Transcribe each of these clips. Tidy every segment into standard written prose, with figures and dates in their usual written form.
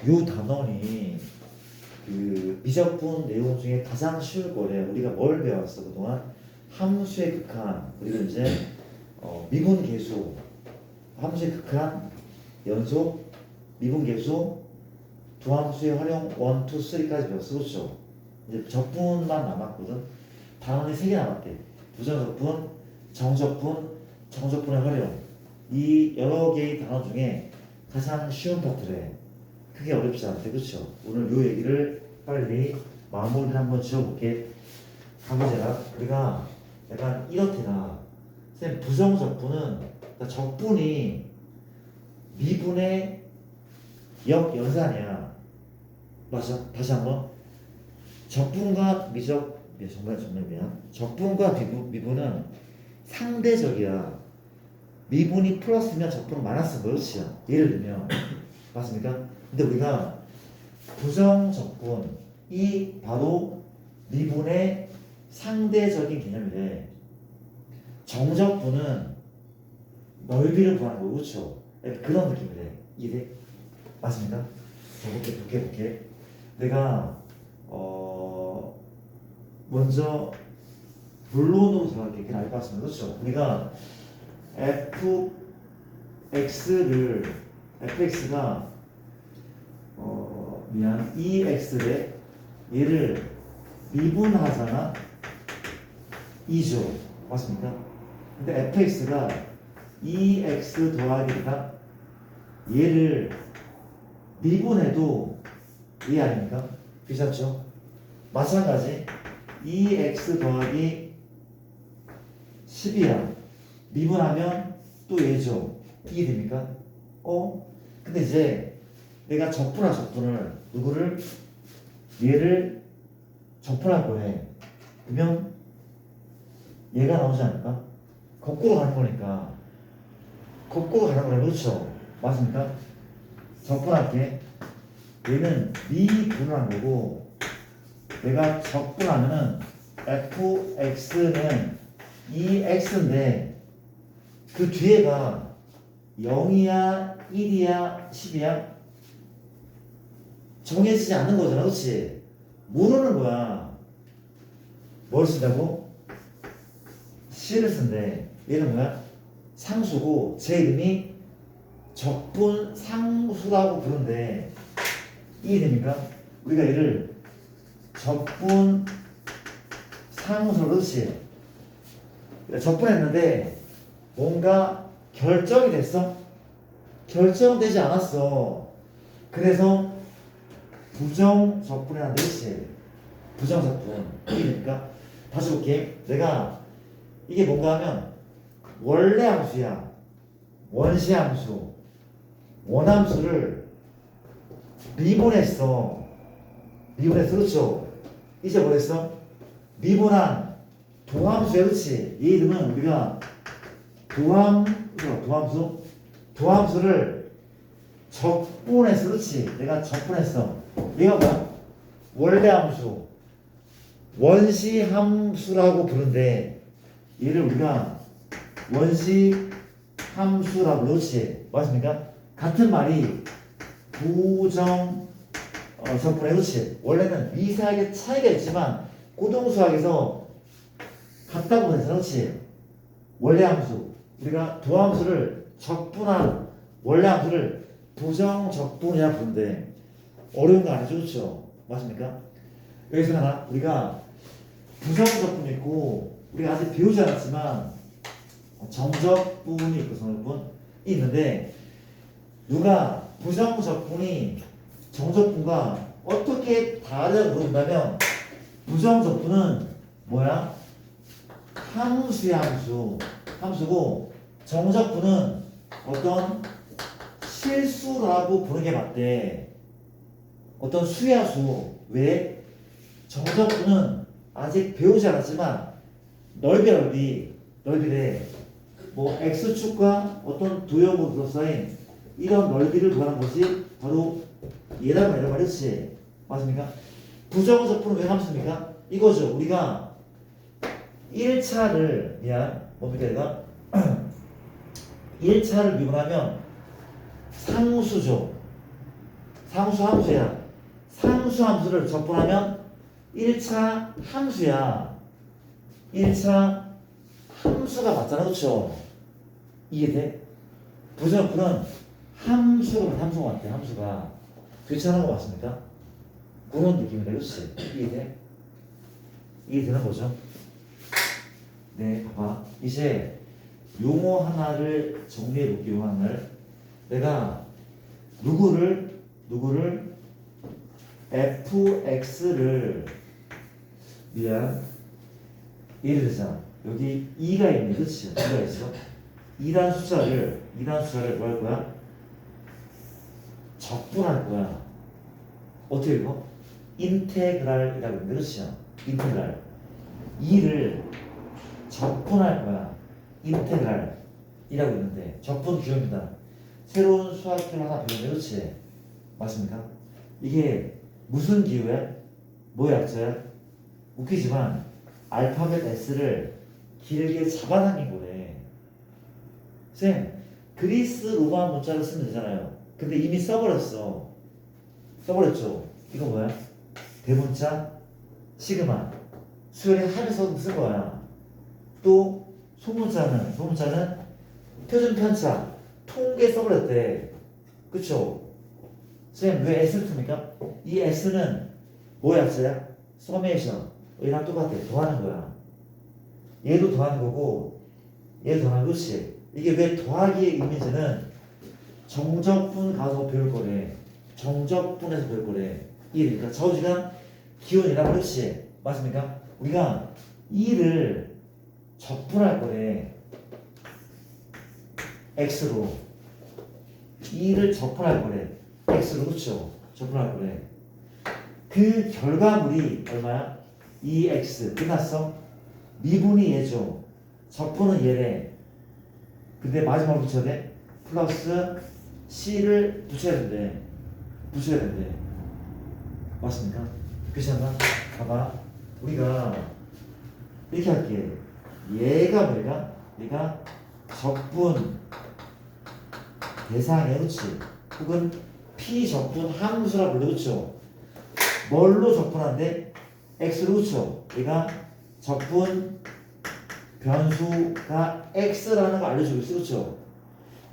요 단원이 그 미적분 내용 중에 가장 쉬울 거래. 우리가 뭘 배웠어 그동안? 함수의 극한, 그리고 이제 미분계수, 함수의 극한, 연속, 미분계수, 두 함수의 활용 1, 2, 3까지 배웠어. 그렇죠? 이제 적분만 남았거든. 단원이 3개 남았대. 부정적분, 정적분, 정적분의 활용. 이 여러 개의 단원 중에 가장 쉬운 파트래. 크게 어렵지 않대. 그렇죠? 오늘 요 얘기를 빨리 마무리를 한번 지어볼게. 가보자. 우리가 약간 이렇게나 선생님 부정적분은 그러니까 적분이 미분의 역연산이야. 맞아? 다시 한번. 적분과 정말 미안. 적분과 미분은 상대적이야. 미분이 플러스면 적분은 마이너스 그렇지야. 예를 들면 맞습니까? 근데 우리가 부정적분이 바로 미분의 상대적인 개념이래. 정적분은 넓이를 구하는 거. 그렇죠? 그런 느낌이래. 이해? 맞습니까? 볼게. 내가 먼저 물론으로 정할게. 그냥 알 것 같습니다. 그렇죠? 우리가 fx가 EX래. 얘를 미분하잖아. 2죠. 맞습니까? 근데 fx가 EX 더하기가 얘를 미분해도 얘 아닙니까? 괜찮죠? 마찬가지 EX 더하기 10이야. 미분하면 또 얘죠. 이해됩니까? 근데 이제 내가 적분을 누구를 얘를 적분할 거해. 그러면 얘가 나오지 않을까? 거꾸로 가는 거니까. 거꾸로 가는 거라. 그렇죠? 맞습니까? 적분할게. 얘는 미분한 거고, 내가 적분하면은 fx는 2x인데 그 뒤에가 0이야 1이야 10이야 정해지지 않는 거잖아. 그렇지? 모르는 거야. 뭘 쓴다고? C를 쓴대. 얘는 뭐야? 상수고 제 이름이 적분 상수라고 부른대. 이해됩니까? 우리가 얘를 적분 상수로. 그렇지? 적분했는데 뭔가 결정이 됐어? 결정되지 않았어. 그래서 부정적분이라는 뜻이 부정적분. 이해됩니까? 다시 볼게. 내가 이게 뭔가 하면 원래 함수야. 원시 함수. 원함수를 미분했어. 그렇죠? 이제 뭐랬어? 미분한 도함수야. 그렇지? 이 이름은 우리가 도함수를 적분했어. 그렇지? 내가 적분했어. 얘가 뭐야? 원래 함수, 원시 함수라고 부른데 얘를 우리가 원시 함수라고. 그렇지? 맞습니까? 같은 말이 부정 적분에. 그렇지? 원래는 미세하게 차이가 있지만 고등수학에서 같다고 해서. 그렇지? 원래 함수, 우리가 도함수를 적분한 원래 함수를 부정적분이라 부른데 어려운 거 아니죠? 그렇죠? 맞습니까? 여기서 하나 우리가 부정적분이 있고 우리가 아직 배우지 않았지만 정적분이 있고 정적분이 있는데 누가 부정적분이 정적분과 어떻게 다르다고 물어본다면 부정적분은 뭐야? 함수야. 함수고 정적분은 어떤 실수라고 부르는 게 맞대. 어떤 수야 수. 왜? 정적분은 아직 배우지 않았지만 넓이래. 뭐 x축과 어떤 도형으로 둘러싸인 이런 넓이를 구하는 것이 바로 얘란 말이지. 맞습니까? 부정적분은 왜 함수입니까? 이거죠. 우리가 1차를 뭡니까 얘가? 1차를 미분하면 상수죠. 상수 함수야. 상수 함수를 적분하면 1차 함수야. 1차 함수가 맞잖아, 그렇죠? 이해돼? 부정분은 함수가 같아. 함수가 괜찮은 거 맞습니까? 그런 느낌이다, 그렇지? 이해돼? 이해되는 거죠? 네, 봐봐. 이제 용어 하나를 정리해 볼게요. 용어 하나를. 내가 누구를 fx를 미안 예를 들자 여기 2가 있네, 그렇지? 2가 있어. 2란 숫자를 뭐 할 거야? 적분할 거야. 어떻게 읽어? 인테그랄이라고 했는데, 그렇지? 인테그랄. 2를 적분할 거야. 인테그랄이라고 했는데 적분 기호입니다. 새로운 수학기호 하나 배우면, 그렇지? 맞습니까? 이게 무슨 기호야? 뭐 약자야? 웃기지만 알파벳 S를 길게 잡아당긴 거래. 쌤, 그리스 로마 문자를 쓰면 되잖아요. 근데 이미 써버렸어. 써버렸죠? 이거 뭐야? 대문자 시그마 수열의 합에서 쓴 거야. 또 소문자는 표준 편차 통계 써버렸대. 그쵸? 쌤, 왜 S를 씁니까? 이 S는 뭐 약자야? 서메이션. 얘랑 똑같아. 더하는 거야. 얘도 더하는 거고 얘도 더하는 거지. 이게 왜 더하기의 의미인지는 정적분 가서 배울 거래. 정적분에서 배울 거래. 이해됩니까? 좌우지간 기온이라고 그렇지. 맞습니까? 우리가 2를 적분할 거래. x로 2를 적분할 거래. x로, 그렇죠? 적분할 거래. 그 결과물이 얼마야? 2x. 끝났어? 미분이 얘죠. 적분은 얘래. 근데 마지막으로 붙여야 돼? 플러스 c를 붙여야 된대. 맞습니까? 괜찮나? 봐봐. 우리가 이렇게 할게. 얘가 뭐야? 얘가 적분 대상이야, 그렇지? 혹은 피적분 함수라 불러, 그렇죠? 뭘로 적분하는데? x로, 그렇죠? 얘가 적분 변수가 x라는 거 알려주고 있어, 그렇죠?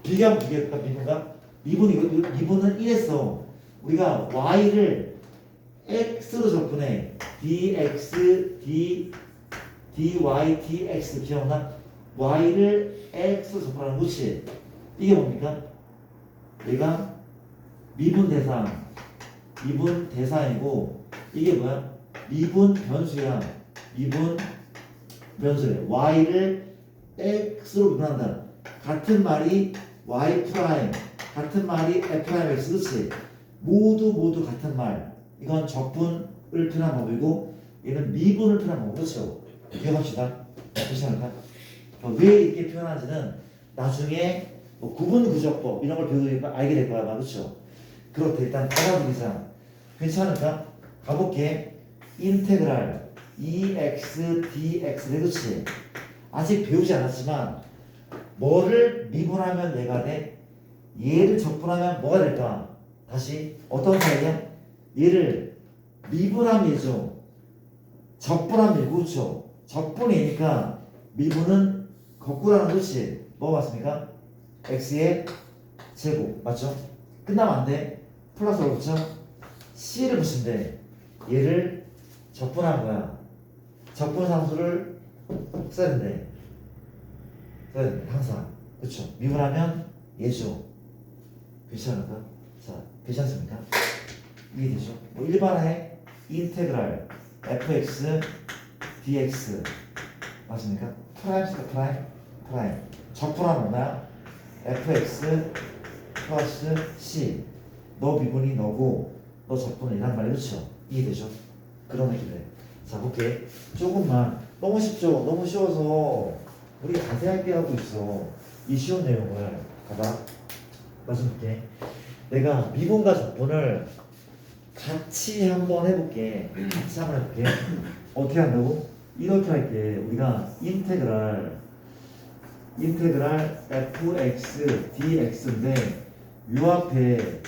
비교하면 비교할까? 미분은 1했어. 우리가 y를 x로 적분해. dx, dy, dx 기억나? y를 x로 적분하는 거지. 이게 뭡니까? 얘가 미분 대상이고 이게 뭐야? 미분 변수야. y를 x로 미분한다. 같은 말이 y 프라임, 같은 말이 f 프라임 x, 그렇지? 모두 같은 말. 이건 적분을 표현한 법이고 얘는 미분을 표현한 법이고, 그렇죠? 기억합시다. 괜찮을까? 왜 이렇게 표현하는지는 나중에 뭐 구분구조법 이런 걸 배우면 알게 될 거야, 그렇죠? 그렇대. 일단 받아들이자. 괜찮을까? 가볼게. 인테그랄 EX DX, 그렇지? 아직 배우지 않았지만 뭐를 미분하면 얘가 돼? 얘를 적분하면 뭐가 될까? 다시 어떤 사이야? 얘를 미분하면 얘죠. 적분하면 얘고, 그렇죠? 적분이니까 미분은 거꾸라는 것이 뭐 맞습니까? x의 제곱 맞죠? 끝나면 안 돼. 플러스로 붙여 c를 붙이면 돼. 얘를 적분한 거야. 적분 상수를 써야 된대. 항상. 그렇죠? 미분하면 얘죠. 괜찮을까? 자, 괜찮습니까? 이해되죠? 뭐 일반화해. 인테그랄 fx dx 맞습니까? 프라임스가 프라임. 적분하면 뭐야? fx 플러스 c. 너 미분이 너고 너 적분은 이란 말이, 그렇죠? 이해되죠? 그런 느낌이래. 자, 볼게. 조금만. 너무 쉽죠? 너무 쉬워서 우리 자세하게 하고 있어. 이 쉬운 내용을. 봐봐. 말씀드릴게. 내가 미분과 적분을 같이 한번 해볼게. 어떻게 한다고? 이렇게 할게. 우리가 인테그랄 fx dx인데 요 앞에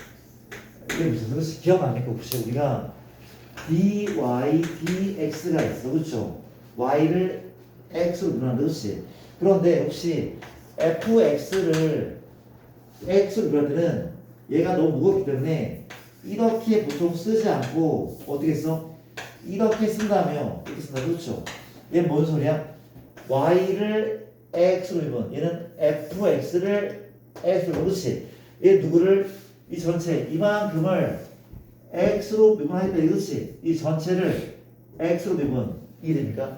이게 무슨 뜻이 기억 안 나니까 혹시 우리가 dy dx가 있어, 그렇죠? y를 x로 변환한다, 그렇지? 그런데 혹시 fx를 x로 변할 때는 얘가 너무 무겁기 때문에 이렇게 보통 쓰지 않고 어떻게 써? 이렇게 쓴다며 이렇게 쓴다, 그렇죠? 얘는 뭔 소리야? y를 x로 변 얘는 fx를 x로, 그렇지? 얘 누구를 이 전체 이만큼을 x로 미분하겠다 이거지. 이 전체를 x로 미분 이게 됩니까?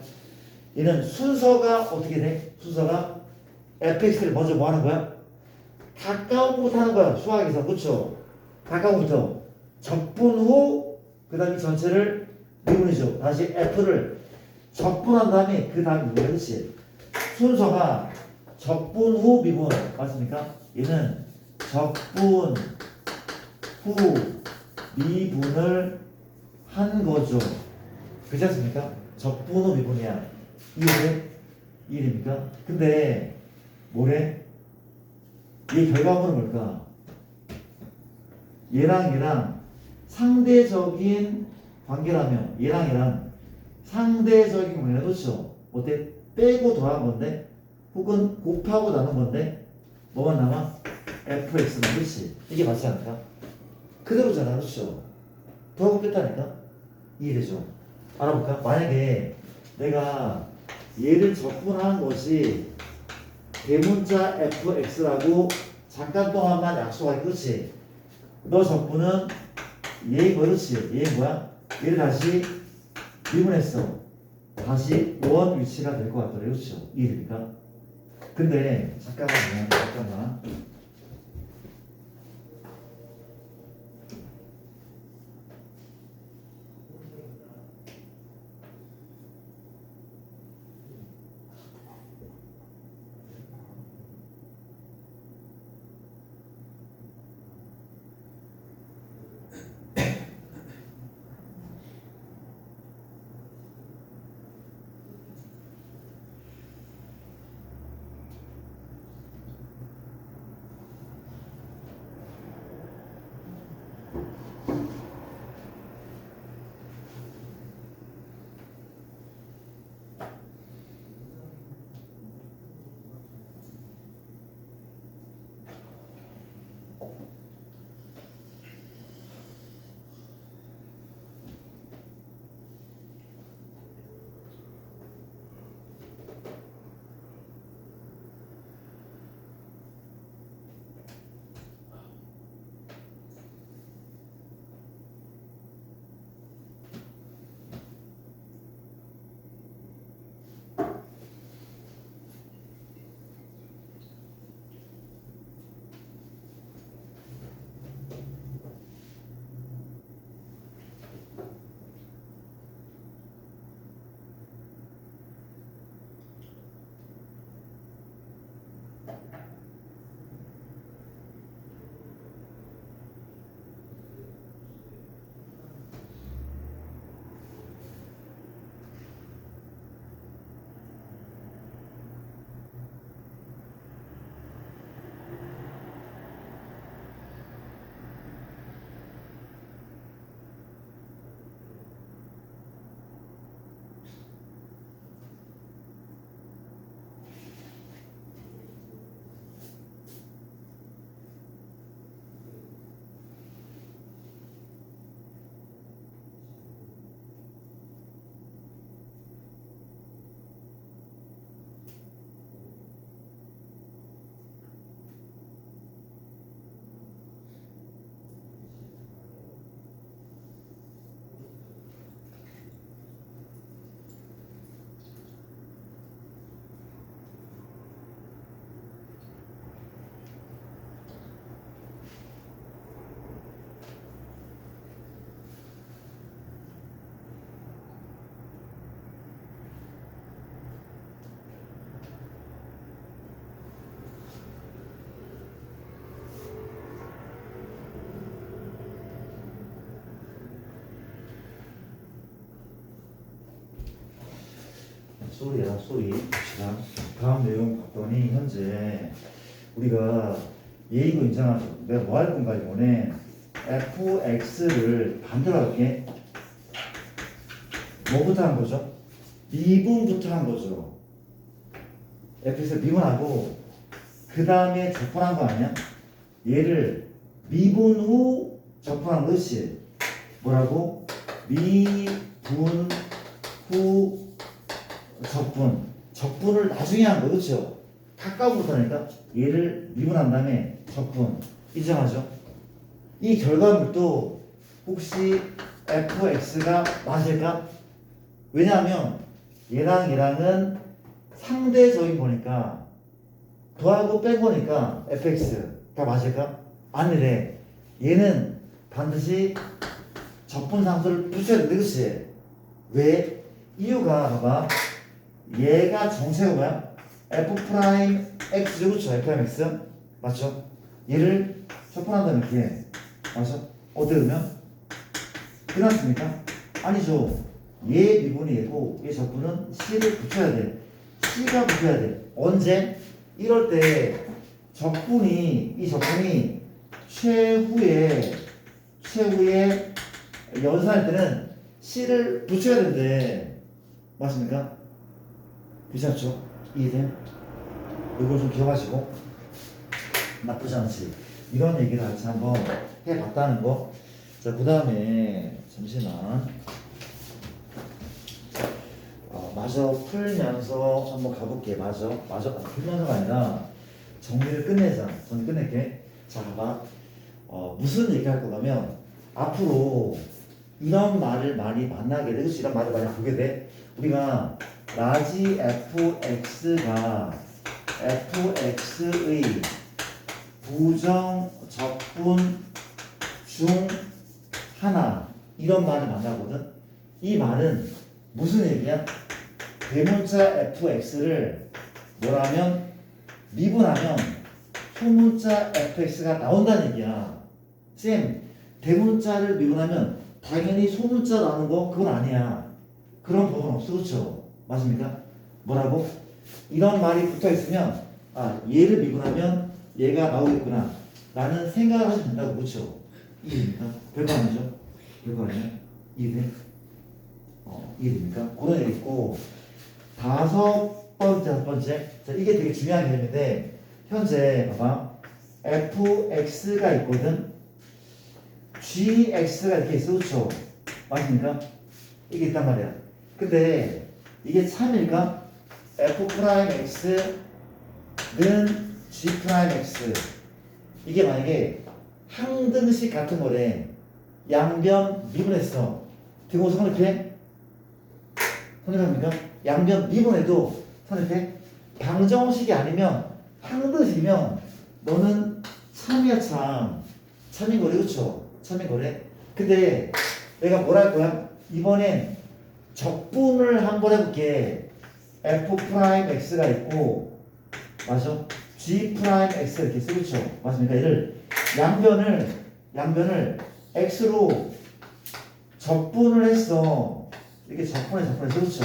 얘는 순서가 어떻게 돼? 순서가 fx를 먼저 뭐 하는 거야? 가까운 것부터 하는 거야. 수학에서, 그렇죠? 가까운 것부터 적분 후 그 다음에 전체를 미분이죠. 다시 f를 적분한 다음에 그 다음에 뭐야, 그렇지? 순서가 적분 후 미분 맞습니까? 얘는 적분 후 미분을 한 거죠. 그렇지 않습니까? 적분 후 미분이야. 이해돼? 이해됩니까? 근데 뭐래? 이 결과물은 뭘까? 얘랑 상대적인 관계라며 얘랑 상대적인 관계라, 그렇죠? 어때? 빼고 더한 건데 혹은 곱하고 나눈 건데 뭐만 남아? fx는, 그렇지? 이게 맞지 않을까? 그대로잖아, 그렇죠? 더하고 뺐다니까? 이해되죠? 알아볼까? 만약에 내가 얘를 적분한 것이 대문자 fx라고 잠깐 동안만 약속하기, 그렇지? 너 적분은 얘 그렇지? 얘 뭐야? 얘를 다시 미분했어. 다시 원 위치가 될 것 같더래, 그렇죠? 이해됩니까? 근데 잠깐만. 쏘리. 봅시다. 다음 내용 봤더니 현재 우리가 예이고 인정하죠. 내가 뭐 할 건가 이번에 fx를 반대로 할게. 뭐부터 한 거죠? 미분부터 한 거죠. fx를 미분하고 그 다음에 적분한 거 아니야? 얘를 미분 후 적분한 것이 뭐라고? 미분 후 적분. 적분을 나중에 한 거, 그렇죠? 가까운 부터니까 얘를 미분한 다음에 적분. 인정하죠? 이 결과물도 혹시 fx가 맞을까? 왜냐하면 얘랑은 상대적인 거니까 더하고 뺀 거니까 fx가 맞을까? 아니래. 얘는 반드시 적분상수를 붙여야 돼. 그렇지? 왜? 이유가 봐봐. 얘가 정체가 뭐야? f 프라임 x죠. 그렇죠? f 프라임 x 맞죠? 얘를 적분한다면 이렇게 맞죠? 어떻게 되면? 끝났습니까? 아니죠. 얘 미분이 얘고 얘 적분은 c를 붙여야 돼. c가 붙여야 돼. 언제? 이럴 때 이 적분이 최후에 연산할 때는 c를 붙여야 된대. 맞습니까? 괜찮죠? 이해돼요? 이걸 좀 기억하시고 나쁘지 않지. 이런 얘기를 같이 한번 해봤다는 거. 자, 그 다음에 잠시만. 마저 풀면서 한번 가볼게. 마저 풀면서가 아니라 정리를 끝내자. 정리 끝낼게. 자, 봐봐. 무슨 얘기 할 거냐면 앞으로 이런 말을 많이 만나게 돼. 그치? 이런 말을 많이 보게 돼. 우리가 라지 fx가 fx의 부정 적분 중 하나 이런 말을 만나거든. 이 말은 무슨 얘기야? 대문자 fx를 뭐라면 미분하면 소문자 fx가 나온다는 얘기야. 쌤, 대문자를 미분하면 당연히 소문자 나오는 거 그건 아니야. 그런 법은 없어. 그렇죠? 맞습니까? 뭐라고? 이런 말이 붙어 있으면 얘를 미분하면 얘가 나오겠구나 라는 생각을 하시면 된다고. 그렇죠? 이해됩니까? 별거 아니죠? 별거 아니야? 이해돼? 이해됩니까? 그런 얘기 있고 다섯 번째 자, 이게 되게 중요한 개념인데 현재 봐봐 fx가 있거든. gx가 이렇게 있어. 그렇죠? 맞습니까? 이게 있단 말이야. 근데 이게 참일까? f 프라임 x는 g 프라임 x 이게 만약에 항등식 같은 거래. 양변 미분했어. 되고 성립해? 성립합니까? 양변 미분해도 성립해? 방정식이 아니면 항등식이면 너는 참이야. 참인 거래. 그렇죠? 참인 거래. 근데 내가 뭘 할 거야? 이번엔 적분을 한번 해볼게. f 프라임 x가 있고 맞아? g 프라임 x 이렇게 쓰죠. 맞습니까? 얘를 양변을 x로 적분을 했어. 이렇게 적분해서 그렇죠?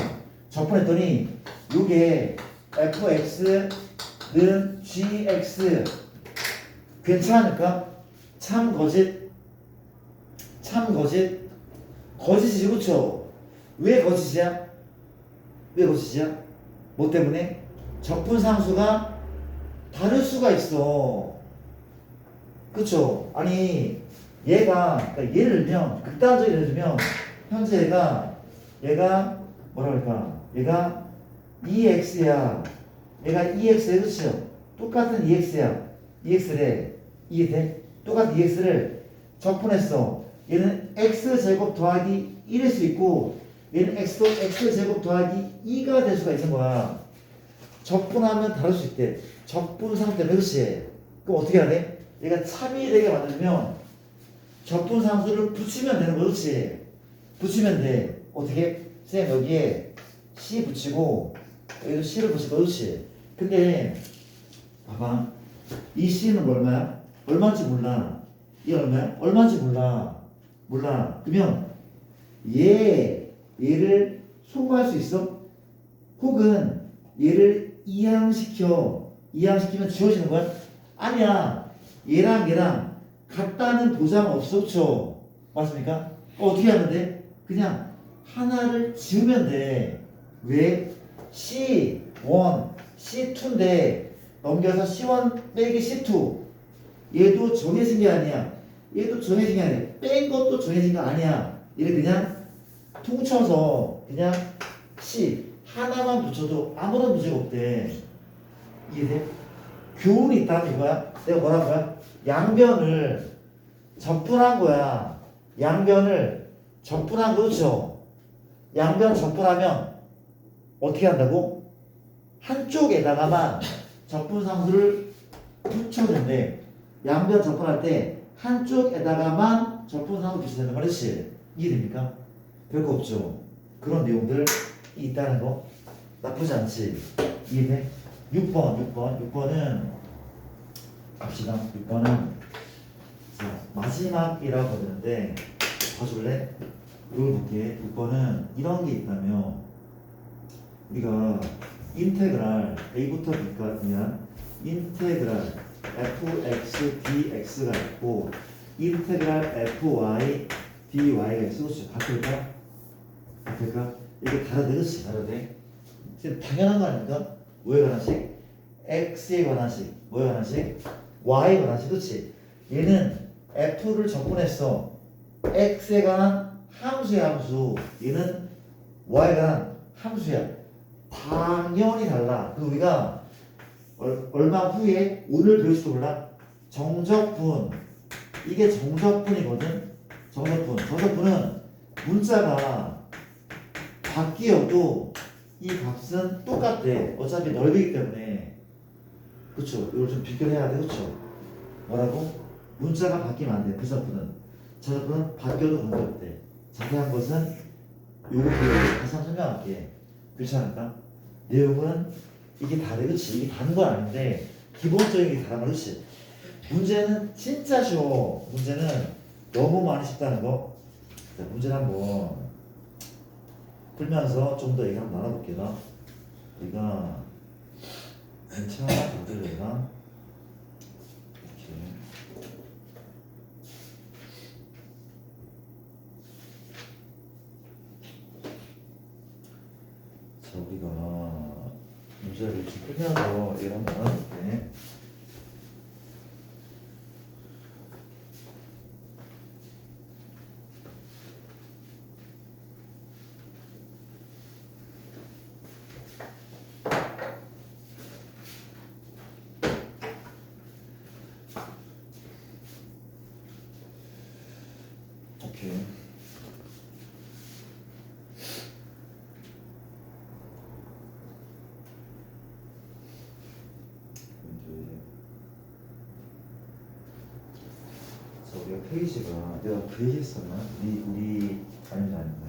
적분했더니 이게 fx는 gx 괜찮을까? 참 거짓이지. 그렇죠? 왜 거짓이야? 뭐 때문에? 적분상수가 다를 수가 있어. 그쵸? 아니 그러니까 예를 들면 극단적인 예를 들면 현재 얘가 뭐라 그럴까? 얘가 2x야. 얘가 2x야. 그쵸? 똑같은 2x야. 2x래. 이해돼? 똑같은 2x를 적분했어. 얘는 x제곱 더하기 1일 수 있고 얘는 x제곱 더하기 2가 될 수가 있는 거야. 적분하면 다를 수 있대. 적분상 때문에. 그렇지? 그럼 어떻게 해야 돼? 얘가 참이 되게 만들면 적분상수를 붙이면 되는 거. 그렇지? 붙이면 돼. 어떻게? 쌤 여기에 c 붙이고 여기도 c를 붙이고. 그렇지? 근데 봐봐. 이 c는 얼마야? 얼마인지 몰라. 이 얼마야? 얼마인지 몰라. 그러면 얘를 소구할 수 있어? 혹은 얘를 이항시키면 지워지는 거야? 아니야. 얘랑 같다는 보장 없어, 그쵸? 맞습니까? 어떻게 하는데? 그냥 하나를 지우면 돼. 왜? C1, C2인데 넘겨서 C1 빼기 C2. 얘도 정해진 게 아니야. 얘도 정해진 게 아니야. 뺀 것도 정해진 거 아니야. 얘를 그냥 퉁쳐서 그냥 C 하나만 붙여도 아무런 문제가 없대. 이해돼? 교훈이 있다면 이거야. 내가 뭐라는 거야? 양변을 적분한 거야. 양변을 적분한 거죠. 양변 적분하면 어떻게 한다고? 한쪽에다가만 적분상수를 붙여준대. 양변 적분할 때 한쪽에다가만 적분상수 붙여야 말이지. 이해됩니까? 별거 없죠. 그런 내용들 있다는 거 나쁘지 않지. 이해돼? 6번은 갑시다. 6번은 자, 마지막이라고 하는데 봐줄래? 이걸 볼게. 6번은 이런 게 있다며 우리가 인테그랄 A부터 B까지 인테그랄 fx dx가 있고 인테그랄 fy dy가 있어. 같을까? 같을까? 이게 다르대. 그치? 다르대. 지금 당연한 거 아닙니까? 뭐에 관한식? x에 관한식. 뭐에 관한식? y에 관한식. 그치? 얘는 f를 적분했어. x에 관한 함수야 함수. 얘는 y에 관한 함수야. 당연히 달라. 그 우리가 얼마 후에 오늘 배울지도 몰라. 정적분. 이게 정적분이거든. 정적분은 문자가 바뀌어도 이 값은 똑같대. 어차피 넓이기 때문에. 그쵸? 이걸 좀 비교해야 돼. 그쵸? 뭐라고? 문자가 바뀌면 안 돼. 그 저적분은 바뀌어도 관계없대. 자세한 것은 요거 다시 한번 설명할게. 그렇지 않을까? 내용은 이게 다르. 그치? 이게 다른 건 아닌데 기본적인 게 다른 거지. 문제는 진짜 쉬워. 문제는 너무 많이 쉽다는 거. 자, 문제를 한번 풀면서 좀 더 얘기 한번 나눠볼게요. 우리가 괜찮아? 다들 내가 이렇게 자, 우리가 문제를 좀 풀면서 얘기를 한번 나눠볼게. 오케이. 자, 우리가 페이지가 내가 그 얘기 했었나? 우리 아닙니다.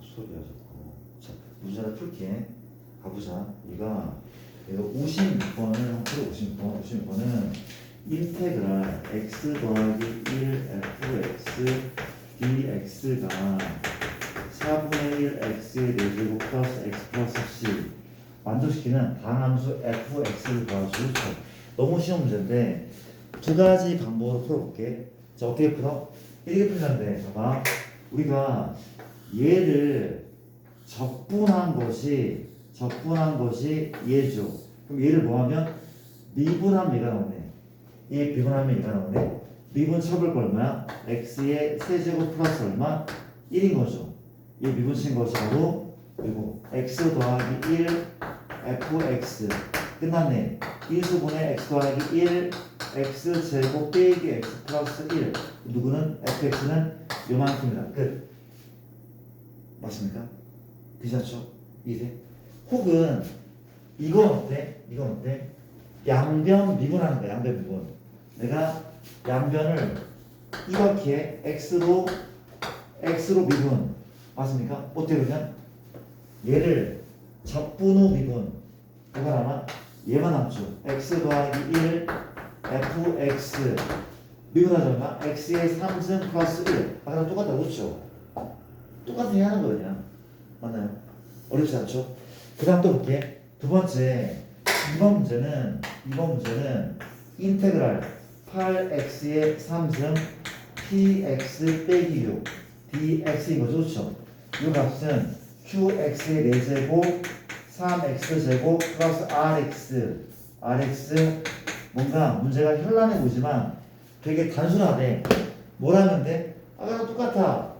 소리가 자꾸. 자, 문제를 풀게. 가보자. 우리가 내가 56번을 한번 풀어. 56번은 인테그랄 x 더하기 1 fx dx가 4분의 1 x의 4제곱 플러스 x 플러스 c 만족시키는 방함수 fx를 구하시오. 너무 쉬운 문제인데 두 가지 방법으로 풀어볼게. 자, 어떻게 풀어? 이렇게 풀면 봐봐. 우리가 얘를 적분한 것이 얘죠. 그럼 얘를 뭐하면 미분하면 얘가 나오네. 얘 미분하면 얘가 나오네. 미분 쳐볼 거 얼마야? x의 세제곱 플러스 얼마? 1인 거죠. 얘 미분 친 것이 바로 그리고 x 더하기 1 fx 끝났네. 인수분해 x 더하기 1 x 제곱 빼기 x 플러스 1 누구는 fx는 요만큼이다. 끝. 맞습니까? 괜찮죠? 이제 혹은 이건 어때? 양변 미분하는 거야. 양변 미분. 내가 양변을 이렇게 x로 미분. 맞습니까? 어떻게 그러면 얘를 적분 후 미분. 이건 아마 얘만 남죠. x 더하기 1 fx 미분하자 얼마? x의 3승 플러스 1. 아까랑 똑같다. 그렇죠? 똑같이 해야 하는 거냐? 맞나요? 어렵지 않죠? 그 다음 또 볼게. 두 번째 2번 문제는 이번 문제는 인테그랄 8x의 3승 px 빼기 6 dx인 거죠. 그렇죠? 이 값은 qx의 4제곱 3x제곱 플러스 rx 뭔가 문제가 현란해 보이지만 되게 단순하대. 뭐라는 데? 아까랑 똑같아.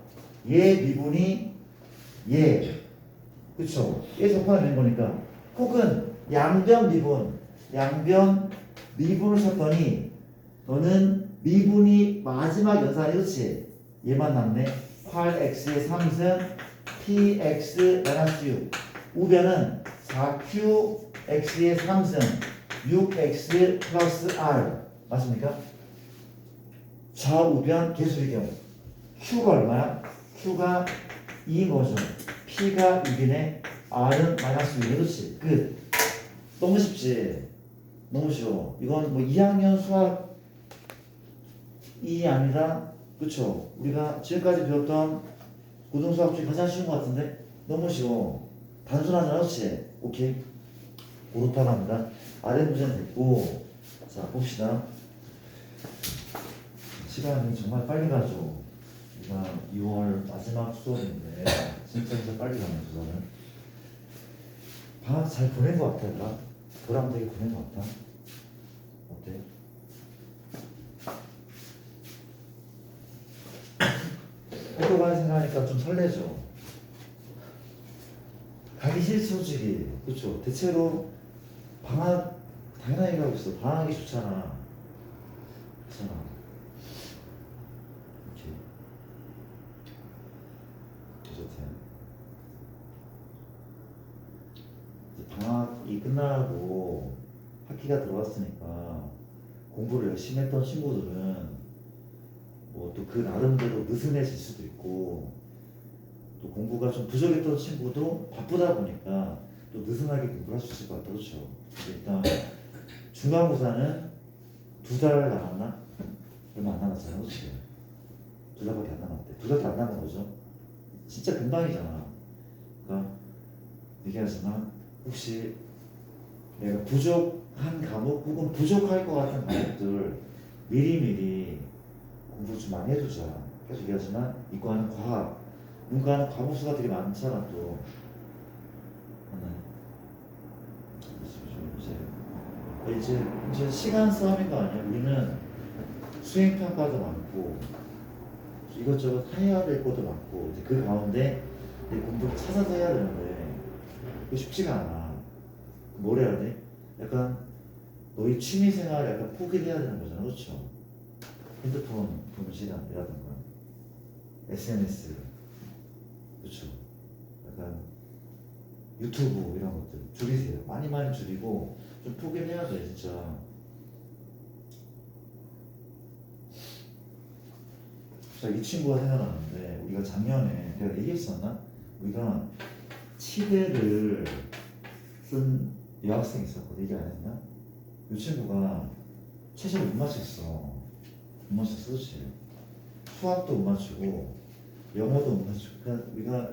얘 미분이 얘. 그쵸? 얘 접하는 거니까. 혹은 양변 미분을 쳤더니 너는 미분이 마지막 연산이 그렇지? 얘만 남네. 8x의 3승 px-6 우변은 4qx의 3승 6x 플러스 r 맞습니까? 좌우변 개수의 경우 q가 얼마야? q가 2인 거죠. p가 6이네. r은 마이너스 6이네. 그렇지? 끝. 너무 쉽지? 너무 쉬워. 이건 뭐 2학년 수학이 아니라 그쵸? 우리가 지금까지 배웠던 고등수학 중에 가장 쉬운 것 같은데? 너무 쉬워. 단순하잖아. 그렇지? 오케이. 고루파갑니다. 아래 문제는 됐고 자 봅시다. 시간이 정말 빨리 가죠. 우리가 2월 마지막 수업인데 진짜 빨리 가네 수업은. 방학 잘 보낸 것 같아. 나 보람 되게 보낸 것 같다. 어때? 학교 가는 생각하니까 좀 설레죠. 가기 싫지 솔직히. 그렇죠. 대체로 방학 당연하게 가고 있어. 방학이 좋잖아. 그렇잖아. 이렇게. 어쨌든 이제 방학이 끝나고 학기가 들어왔으니까 공부를 열심히 했던 친구들은 뭐 또 그 나름대로 느슨해질 수도 있고 또 공부가 좀 부족했던 친구도 바쁘다 보니까 또 느슨하게 공부를 할 수 있을 것 같아. 그렇죠? 일단 중간고사는 2달 남았나? 얼마 안 남았잖아. 그렇지? 2달밖에 안 남았대. 2달도 안 남은 거죠. 진짜 금방이잖아. 그러니까 얘기하지만 혹시 내가 부족한 과목 혹은 부족할 것 같은 과목들 미리미리 공부 좀 많이 해두자. 계속 얘기하지만 이과는 과학, 문과는 과목수가 되게 많잖아 또. 이제 시간 싸움인 거 아니야? 우리는 수행 평가도 많고 이것저것 해야 될 것도 많고 이제 그 가운데 내 공부를 찾아서 해야 되는데 그게 쉽지가 않아. 뭘 해야 돼? 약간 너희 취미생활 약간 포기를 해야 되는 거잖아. 그렇죠? 핸드폰 보는 시간이라든가 SNS 그렇죠? 약간 유튜브 이런 것들 줄이세요. 많이 줄이고 좀 포기를 해야 돼 진짜. 자, 이 친구가 생각나는데 우리가 작년에 내가 얘기했었나? 우리가 치대를 쓴 여학생이 있었거든. 얘기 안 했나? 이 친구가 최저를 못 맞췄어. 못 맞췄어. 그렇지? 수학도 못 맞추고 영어도 못 맞추고 그러니까 우리가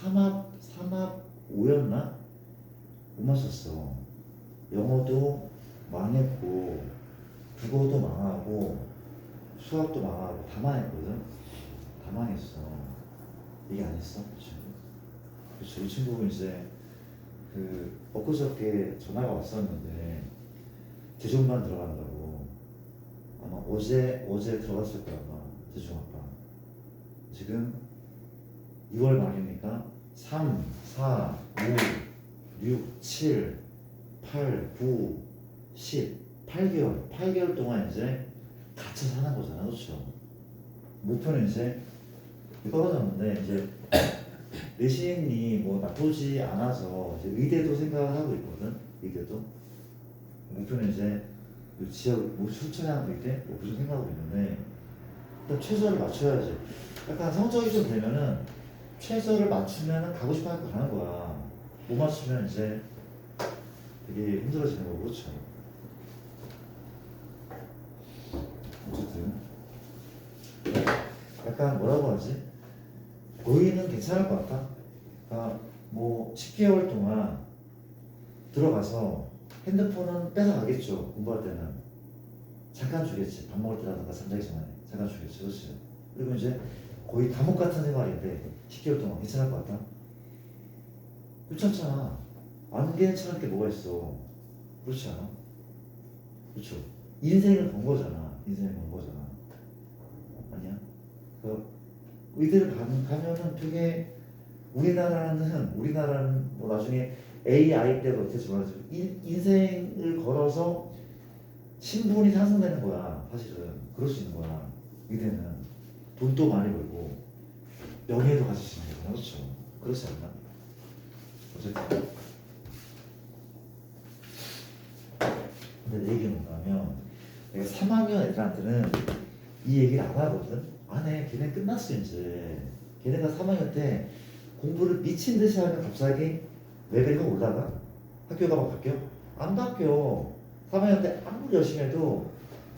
3합 5였나? 못 맞췄어. 영어도 망했고 국어도 망하고 수학도 망하고 다 망했거든. 다 망했어. 얘기 안 했어? 그렇죠. 이 친구는 이제 그 엊그저께 전화가 왔었는데 대종반 들어간다고. 아마 어제 들어갔을 거야 아마 대종합반. 지금 2월 말이니까 3, 4, 5, 6, 7, 8, 9, 10, 8개월 동안 이제 갇혀 사는 거잖아. 그렇죠? 목표는 이제 떨어졌는데 이제 내신이 뭐 나쁘지 않아서 이제 의대도 생각을 하고 있거든. 의대도 목표는 이제 그 지역 뭐 출천하는 의대 뭐 무슨 생각하고 있는데 일단 최저를 맞춰야지. 약간 성적이 좀 되면은 최저를 맞추면 가고 싶어 하는 거 가는 거야. 못 맞추면 이제 되게 힘들어지는 거고. 그렇죠? 어쨌든 약간 뭐라고 하지? 너희는 괜찮을 것 같아. 그러니까 뭐 10개월 동안 들어가서 핸드폰은 뺏어가겠죠. 공부할 때는 잠깐 주겠지. 밥 먹을 때라든가 잠자기 전에 잠깐 주겠지. 그렇지. 그리고 이제 거의 감옥 같은 생활인데 10개월 동안 괜찮을 것 같아? 괜찮잖아. 안 괜찮을 게 뭐가 있어. 그렇지 않아? 그렇죠. 인생을 번 거잖아. 인생을 번 거잖아. 아니야? 그 의대를 가면은 되게 우리나라는 뭐 나중에 AI 때도 어떻게 몰라도 인생을 걸어서 신분이 상승되는 거야. 사실은 그럴 수 있는 거야. 의대는 돈도 많이 벌고 명예도 가질 수 있는 거야. 그렇죠. 그렇지 않나? 어쨌든 근데 내 얘기는 뭐냐면 내가 3학년 애들한테는 이 얘기를 안 하거든. 안 해. 걔네 끝났어 이제. 걔네가 3학년 때 공부를 미친 듯이 하면 갑자기 레벨이 확 올라가? 학교가 막 바뀌어? 안 바뀌어. 3학년 때 아무리 열심히 해도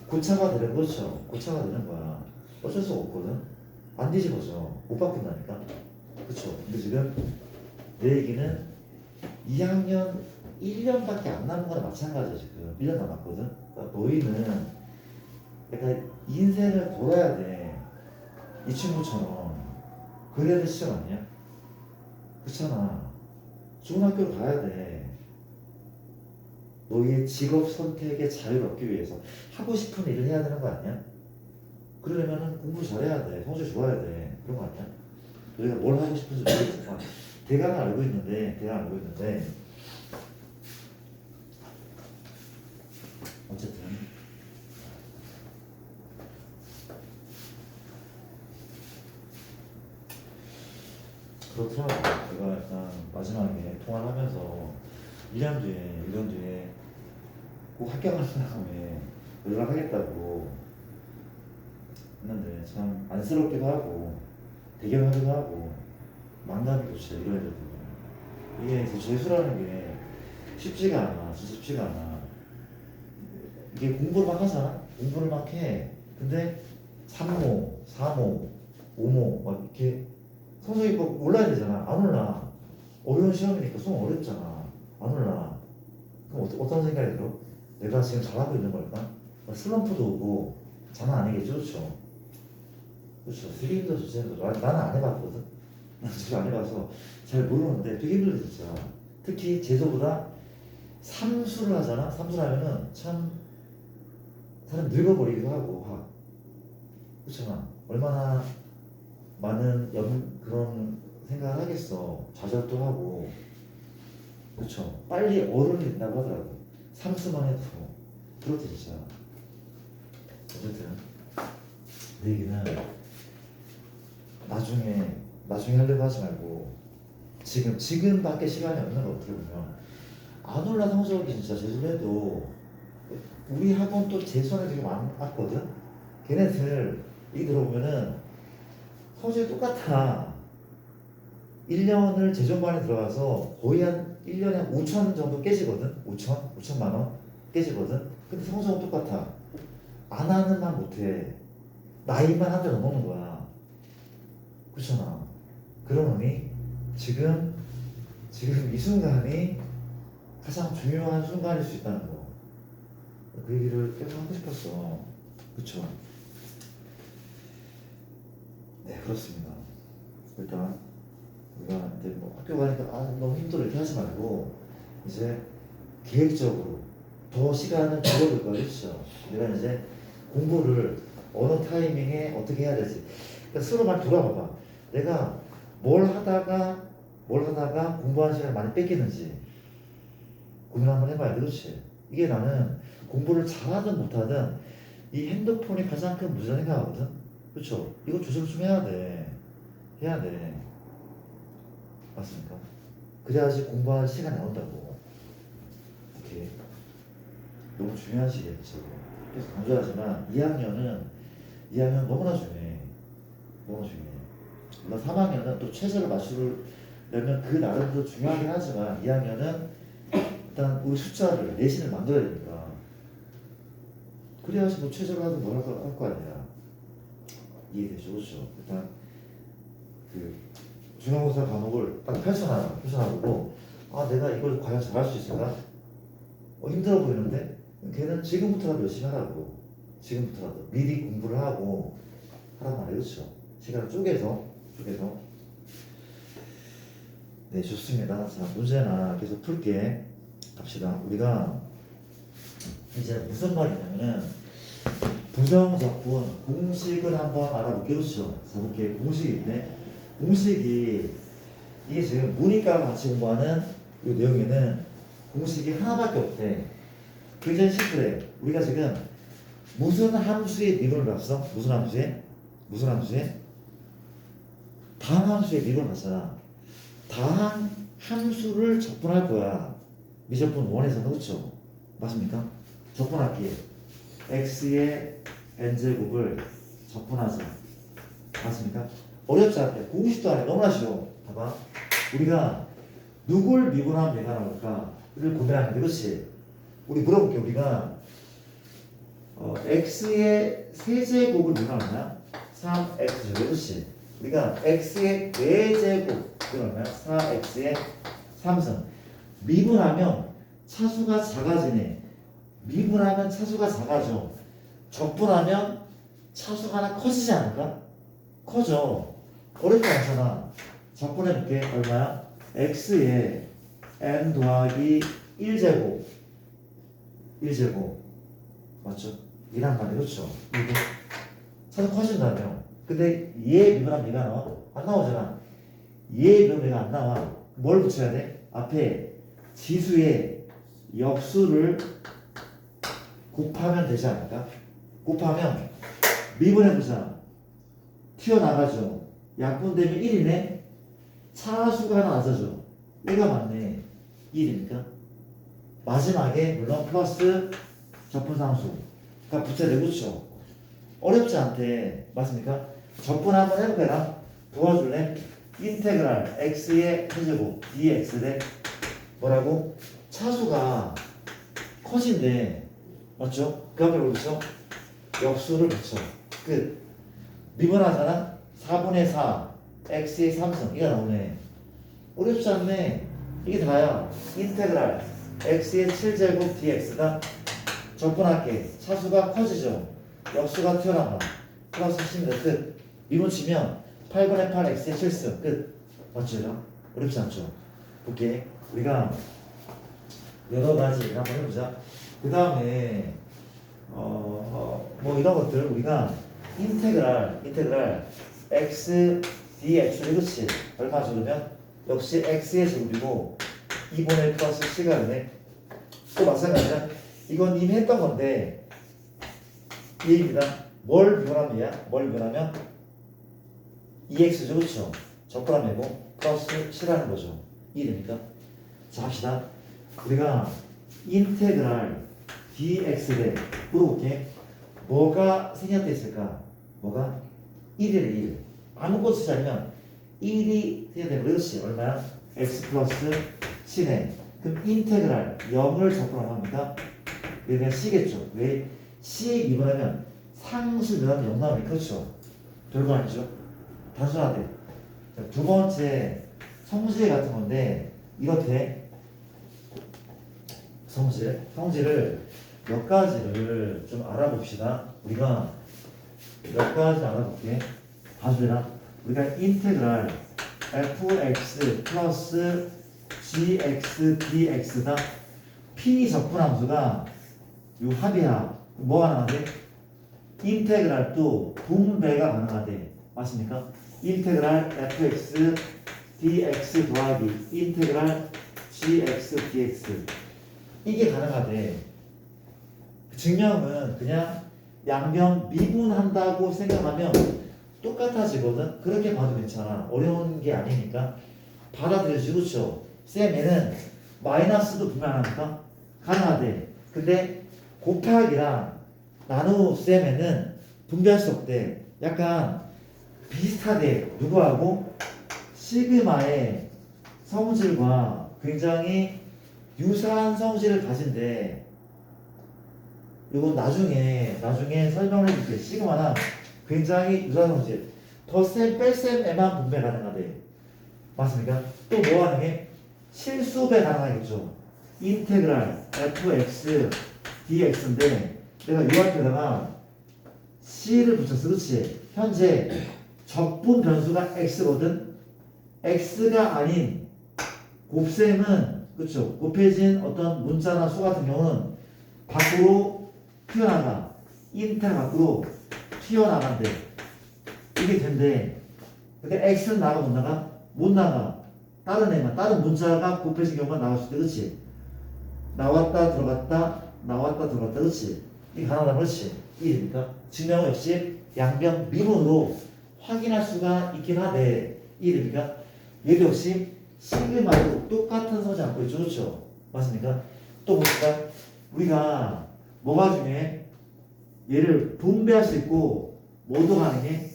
고차가 되는 거죠. 고차가 되는 거야. 어쩔 수가 없거든. 안 뒤집어져. 못 바꾼다니까. 그쵸? 근데 지금 내 얘기는 2학년 1년밖에 안 남은 거나 마찬가지야 지금. 1년 남았거든. 그러니까 너희는 약간 인생을 걸어야 돼. 이 친구처럼. 그래야 될 시점 아니야? 그렇잖아. 좋은 학교를 가야 돼. 너희의 직업 선택의 자유를 얻기 위해서 하고 싶은 일을 해야 되는 거 아니야? 그러려면은 공부 잘해야 돼. 성적 좋아야 돼. 그런 거 아니야? 너희가 뭘 하고 싶은지 모르겠지만 대강은 알고 있는데 어쨌든 그렇더라고. 내가 약간 마지막에 통화를 하면서 1년 뒤에 꼭 합격하는 다음에 연락하겠다고 했는데 참 안쓰럽기도 하고 대견하기도 하고 망감이 도대체 이런 애들 보면 이게 재수라는 게 쉽지가 않아. 진짜 쉽지가 않아. 이게 공부를 막 하잖아. 공부를 막 해. 근데 3모, 4모, 5모 막 이렇게 성적이 막 올라야 되잖아. 안 올라. 어려운 시험이니까 수능 어렵잖아. 안 올라. 그럼 어떤 생각이 들어? 내가 지금 잘하고 있는 걸까? 슬럼프도 오고 장난 아니겠죠, 그렇죠? 그렇죠. 되게 힘들어, 진짜 힘들어. 나는 안 해봤거든. 난 지금 안 해봐서 잘 모르는데 되게 힘들어 진짜. 특히 재수보다 삼수를 하잖아. 삼수를 하면은 참 사람 늙어버리기도 하고 막 그렇잖아. 얼마나 많은 그런 생각을 하겠어. 좌절도 하고 그렇죠. 빨리 어른이 된다고 하더라고. 삼수만 해도 그렇대 진짜. 어쨌든 내 얘기는 나중에 하려고 하지 말고 지금밖에 시간이 없는 거 어떻게 보면 안 올라 성적이 진짜 재수해도 우리 학원 또 재수하는 되게 많았거든. 걔네들 얘기 들어보면은 성적이 똑같아. 1년을 재정반에 들어가서 거의 한 1년에 한 5천 정도 깨지거든. 5천만 원 깨지거든. 근데 성적은 똑같아. 안 하는 만 못해. 나이만 한 대 더 먹는 거야. 그렇잖아. 그러니 지금 이 순간이 가장 중요한 순간일 수 있다는 거. 그 얘기를 계속 하고 싶었어. 그쵸? 네, 그렇습니다. 일단 우리가 이제 뭐 학교 가니까 너무 힘들어 이렇게 하지 말고 이제 계획적으로 더 시간을 줄여볼 거야. 그렇죠? 내가 이제 공부를 어느 타이밍에 어떻게 해야 되지? 그러니까 스스로 많이 돌아봐봐. 내가 뭘 하다가 공부하는 시간을 많이 뺏기는지 고민 한번 해봐야 돼. 그렇지? 이게 나는 공부를 잘하든 못하든 이 핸드폰이 가장 큰 문제라 생각하거든. 그렇죠? 이거 조절 좀 해야 돼. 해야 돼. 맞습니까? 그래야지 공부할 시간이 나온다고. 오케이. 너무 중요한 시기였죠. 그래서 강조하지만 2학년 너무나 중요해. 너무 중요해. 물론 3학년은 또 최저를 맞추려면 그 나름도 중요하긴 하지만 2학년은 일단 우리 숫자를 내신을 만들어야 되니까 그래야지 뭐 최저를 하든 뭘 할 거 아니야. 이해되죠? 그렇죠? 일단 그 중간고사 과목을 딱 펼쳐놔보고 내가 이걸 과연 잘할 수 있을까? 힘들어 보이는데 걔는 지금부터라도 열심히 하라고. 지금부터라도 미리 공부를 하고 하란 말이에요. 그렇죠? 시간을 쪼개서. 네, 좋습니다. 자, 문제나 계속 풀게 갑시다. 우리가 이제 무슨 말이냐면은 부정적분 공식을 한번 알아볼게요. 그렇죠? 자, 이렇게 공식인데 공식이 이게 지금 문이과가 같이 공부하는 이 내용에는 공식이 하나밖에 없대. 굉장히 심플해. 우리가 지금 무슨 함수의 미분을 봤어? 무슨 함수의? 다항함수의 미분을 봤잖아. 다항함수를 적분할 거야. 미적분 1에서는. 그렇죠? 맞습니까? 적분할게. x의 n제곱을 적분하자. 맞습니까? 어렵지 않대. 공식도 안 해. 너무나 쉬워. 봐봐. 우리가 누굴 미분하면 얘가 나올까를 고민하는데, 그렇지? 우리 물어볼게. 우리가 x의 세제곱을 미분하냐? 3x제곱. 그렇지? 우리가 x의 4제곱 그건 얼마야? 4x의 3승. 미분하면 차수가 작아지네. 미분하면 차수가 작아져. 적분하면 차수가 하나 커지지 않을까? 커져. 어렵지 않잖아. 적분해볼게. 얼마야? x의 n 더하기 1제곱. 맞죠? 이란 말이. 그렇죠? 이게 차수 커진다며. 근데 얘 미분하면 얘가 나와? 안 나오잖아. 얘 미분하면 얘가 안 나와. 뭘 붙여야 돼? 앞에 지수의 역수를 곱하면 되지 않을까? 곱하면 미분해보자. 튀어나가죠. 약분되면 1이네. 차수가 하나 낮아져. 얘가 맞네. 1이니까. 마지막에 물론 플러스 적분상수가 붙여야 돼. 그렇죠? 어렵지 않대. 맞습니까? 적분 한번 해볼게라. 도와줄래? 인테그랄 x의 세제곱 dx 대 뭐라고? 차수가 커진대. 맞죠? 그 앞에 뭐 붙여? 역수를 붙여. 끝. 미분하잖아? 4분의 4 x의 3승 이거 나오네. 어렵지 않네. 이게 다야. 인테그랄 x의 7제곱 dx가 적분할게. 차수가 커지죠. 역수가 튀어나가. 플러스 10입니다. 끝. 미분 치면 8분의 8 x의 7승 끝. 맞죠? 어렵지 않죠? 볼게. 우리가 여러 가지 한번 해보자. 그 다음에 뭐 이런 것들 우리가 인테그랄 x dx를 그렇지 얼마 주면 역시 x의 제곱이고 2분의 플러스 c가 되네. 또 마찬가지야. 이건 이미 했던 건데 얘입니다. 뭘 미분하면 얘야? 뭘 미분하면 2x죠. 그렇죠? 적분하면 되고 플러스 c라는 거죠. 이해됩니까? 자, 합시다. 우리가 인테그랄 dx를 물어볼게. 뭐가 생략돼 있을까? 뭐가? 1이래 1. 아무것도 쓰지 않으면 1이 생략되면 그렇지. 얼마야? x 플러스 c네. 그럼 인테그랄 0을 적분하면 합니까? 그냥 c겠죠. 왜? c 미분하면 상수 미분하면 0 나오니까. 그렇죠? 별거 아니죠? 단순하대. 자, 두 번째 성질 같은 건데 이렇게 성질을 몇 가지를 좀 알아봅시다. 우리가 몇 가지 알아볼게. 봐주라. 우리가 인테그랄 fx 플러스 gx dx가 p 적분함수가 요 합이야. 뭐가 가능하대? 인테그랄도 분배가 가능하대. 맞습니까? 인테그랄 fx dx 더하기 인테그랄 gx dx 이게 가능하대. 증명은 그냥 양변 미분한다고 생각하면 똑같아지거든. 그렇게 봐도 괜찮아. 어려운 게 아니니까 받아들여지고. 그렇죠? 쌤에는 마이너스도 분명하니까 가능하대. 근데 곱하기랑 나누셈에는 분배할 수 없대. 약간 비슷하대. 누구하고? 시그마의 성질과 굉장히 유사한 성질을 가진대. 이건 나중에 설명을 해줄게. 시그마는 굉장히 유사한 성질. 덧셈, 뺄셈에만 분배 가능하대. 맞습니까? 또 뭐 가능해? 실수배 가능하겠죠. 인테그랄 fx dx인데 내가 요 앞에다가 c를 붙였어. 그렇지? 현재 적분 변수가 x거든. x가 아닌 곱셈은 그렇죠. 곱해진 어떤 문자나 수 같은 경우는 밖으로 튀어나가. 인테그랄 밖으로 튀어나간대. 이게 된대. 근데 x는 나가 못 나가? 못 나가. 다른 애만 다른 문자가 곱해진 경우만 나올 수 있대. 그렇지? 나왔다 들어갔다 나왔다 들어갔다. 그렇지? 이게 가능하다. 그렇지? 이해됩니까? 증명은 역시 양변 미분으로 확인할 수가 있긴 하네. 이해됩니까? 얘도 역시 시그마도 똑같은 성질 갖고 있죠. 그렇죠? 맞습니까? 또 봅시다. 우리가 뭐가 중요해? 얘를 분배할 수 있고 뭐도 가능해?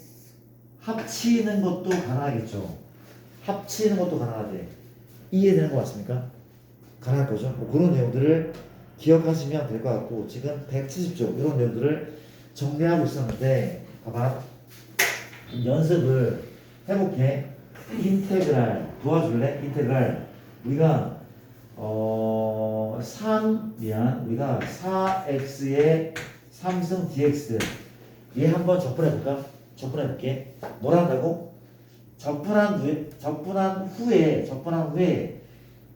합치는 것도 가능하겠죠. 합치는 것도 가능하대. 이해되는 것 같습니까? 가능할 거죠. 뭐 그런 내용들을 기억하시면 될 것 같고 지금 170조 이런 내용들을 정리하고 있었는데 봐봐. 연습을 해볼게. 인테그랄 도와줄래? 인테그랄 우리가 4x의 3승 dx 얘 한번 접근해볼까? 접근해볼게. 뭐라 한다고? 접근한 후에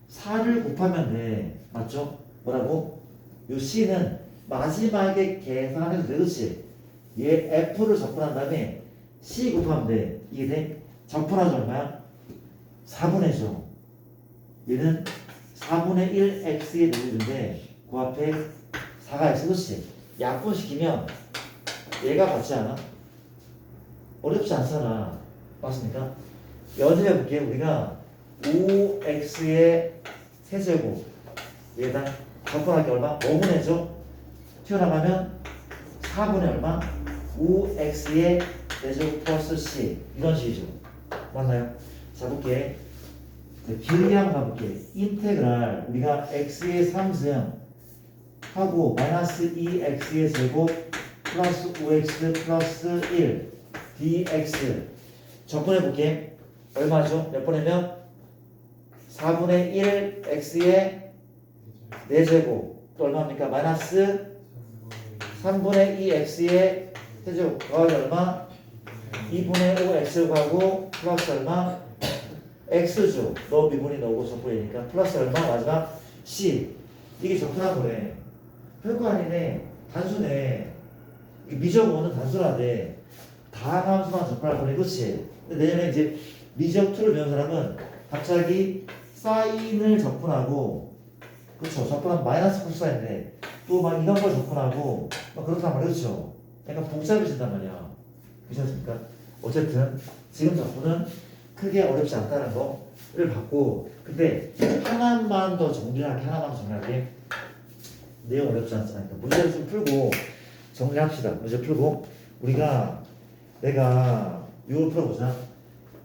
4를 곱하면 돼. 맞죠? 뭐라고? 요 c는 마지막에 계산해도 돼. 그렇지? 얘 f를 접근한 다음에 c 곱하면 돼. 이게 돼? 접근하죠 얼마야? 4분의 죠. 얘는 4분의 1 x의 내려준데 그 앞에 4가 x. 그렇지? 약분시키면 얘가 같지 않아? 어렵지 않잖아. 맞습니까? 연습해볼게. 우리가 5x의 세제곱 얘다 접근할 게 얼마? 5분의 죠. 튀어나가면 4분의 얼마? 5x의 4제곱 플러스 c 이런 식이죠. 맞나요? 자 볼게. 길게 한번 가볼게. 인테그랄 우리가 x의 3승 하고 마이너스 2x의 제곱 플러스 5x 플러스 1 dx 접근해볼게. 얼마죠? 몇 번이면 4분의 1 x의 4제곱 또 얼마입니까? 마이너스 3분의 2 x의 세제곱 더하기 얼마? 2분의 5 x 가고 플러스 얼마? x죠. 너 미분이 넣고 적분이니까 플러스 얼마? 마지막 c. 이게 적분한 거네. 별거 아니네. 단순해. 미적어는 단순하대. 다함수만 접근할 거네. 그렇지? 근데 내년에 이제 미적 2를 배운 사람은 갑자기 사인을 접근하고 그렇죠. 접근하면 마이너스 코사인인데 또 막 이런 걸 접근하고 막 그렇단 말이야. 그렇죠? 약간 복잡해진단 말이야. 괜찮습니까? 어쨌든 지금 접근은 크게 어렵지 않다는 거를 받고 근데 하나만 더 정리할게. 내용 어렵지 않잖아요. 문제를 좀 풀고 정리합시다. 문제 풀고 우리가 내가 이걸 풀어보자.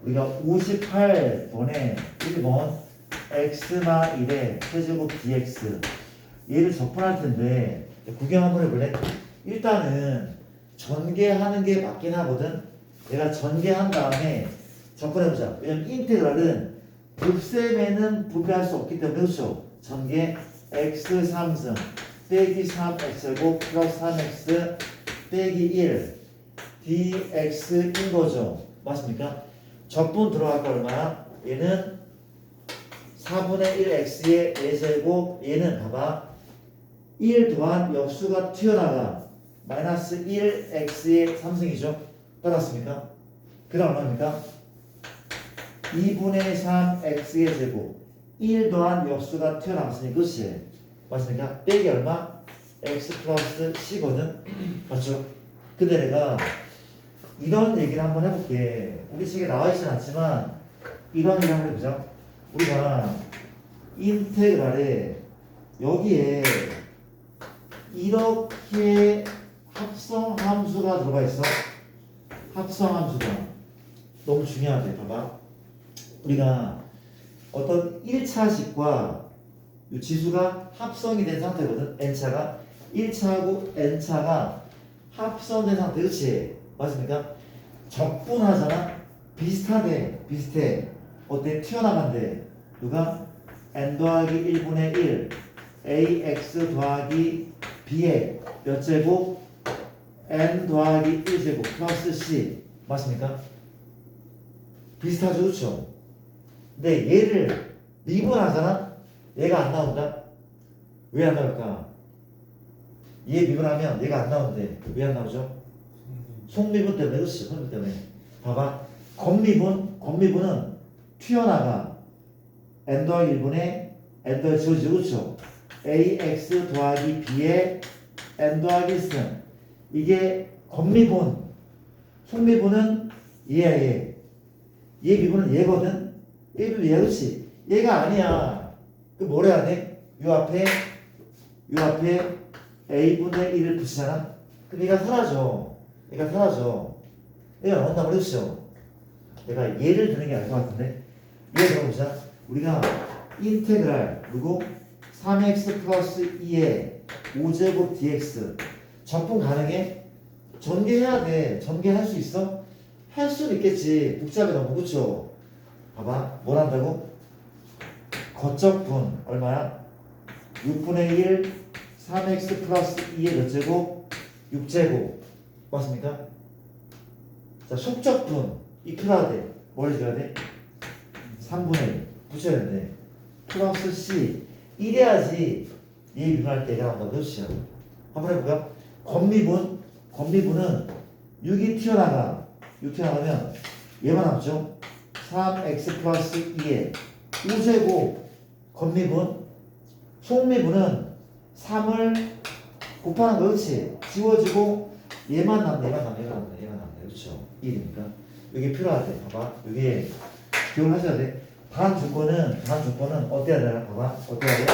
우리가 58번에 1번 x마 1의 세제곱 dx 얘를 접근할 텐데 구경 한번 해볼래? 일단은 전개하는 게 맞긴 하거든. 내가 전개한 다음에 접근해보자. 왜냐면 인테그랄은 곱셈에는 부패할 수 없기 때문에 그렇죠. 전개 x 3승 빼기 3x제곱 플러스 3x 빼기 1 dx인 거죠. 맞습니까? 적분 들어갈 거 얼마야? 얘는 4분의 1x의 4제곱 얘는 봐봐 1 더한 역수가 튀어나가 마이너스 1x의 3승이죠. 따랐습니까? 그 다음 얼마입니까? 2분의 3x의 제곱 1 더한 역수가 튀어나왔으니 그렇지? 맞습니까? 빼기 얼마? x 플러스 c거든? 맞죠? 근데 내가 이런 얘기를 한번 해볼게. 우리 책에 나와있진 않지만 이런 얘기 한번 해보자. 우리가 인테그랄에 여기에 이렇게 합성함수가 들어가 있어. 합성함수가 너무 중요하대. 봐봐. 우리가 어떤 1차식과 이 지수가 합성이 된 상태거든. n차가 1차하고 n차가 합성된 상태. 그렇지? 맞습니까? 적분하잖아. 비슷해. 어때? 튀어나간대. 누가? n 더하기 1분의 1 ax 더하기 b의 몇 제곱 n 더하기 1제곱 플러스 c 맞습니까? 비슷하죠, 그렇죠? 근데 얘를 미분하잖아? 얘가 안 나온다? 왜 안 나올까? 얘 미분하면 얘가 안 나오는데 왜 안 나오죠? 속미분 때문에. 그렇지, 속미분 때문에. 봐봐, 겉미분은 튀어나가 n 더하기 1분의 n 더하기 지워지죠, 그렇죠? ax 더하기 b의 n 더하기 1승 이게 겉미분. 속미분은 얘야, 얘 미분은 얘거든. 얘 미분 얘, 그렇지? 얘가 아니야. 그 뭘 해야 돼? 요 앞에 a분의 1을 붙이잖아? 그럼 얘가 사라져. 얘가 나온다고 그랬죠? 내가 얘를 드는 게 나을 것 같은데. 얘 들어보자. 우리가 인테그랄 그리고 3x 플러스 2의 5제곱 dx 적분 가능해? 전개해야 돼. 전개할 수 있어? 할 수는 있겠지. 복잡해 너무. 그쵸? 봐봐. 뭘 한다고? 겉적분 얼마야? 6분의 1 3x 플러스 2의 몇 제곱? 6제곱 맞습니까? 자, 속적분 이 필요하대. 뭘 해줘야 돼? 3분의 1 붙여야 되는데 플러스 c 이래야지 얘 미분할 때 얘가 나온다고. 그렇지? 한번 해볼까? 겉미분은 6이 튀어나가면 얘만 남죠? 3x 플러스 2의 5제곱 겉미분. 속미분은 3을 곱하는 거. 그렇지? 지워지고 얘만 남네. 그렇죠? 1이니까 여기 필요하대. 봐봐, 여기 기억하셔야 돼. 반 조건은 어때야 되나? 봐봐, 어때야 돼?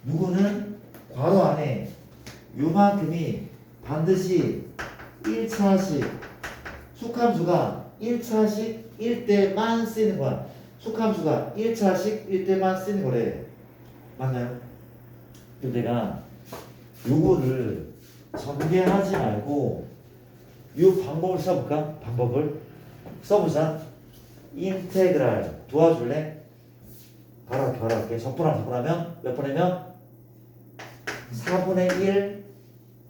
누구는 괄호 안에 요만큼이 반드시 1차식 속함수가 1차식 1대만 쓰이는 거야. 속함수가 1차식 1대만 쓰이는 거래. 맞나요? 근데 내가 요거를 전개하지 말고 요 방법을 써볼까? 방법을 써보자. 인테그랄 도와줄래? 바로 할게. 적분하면 몇 분이면 4분의 1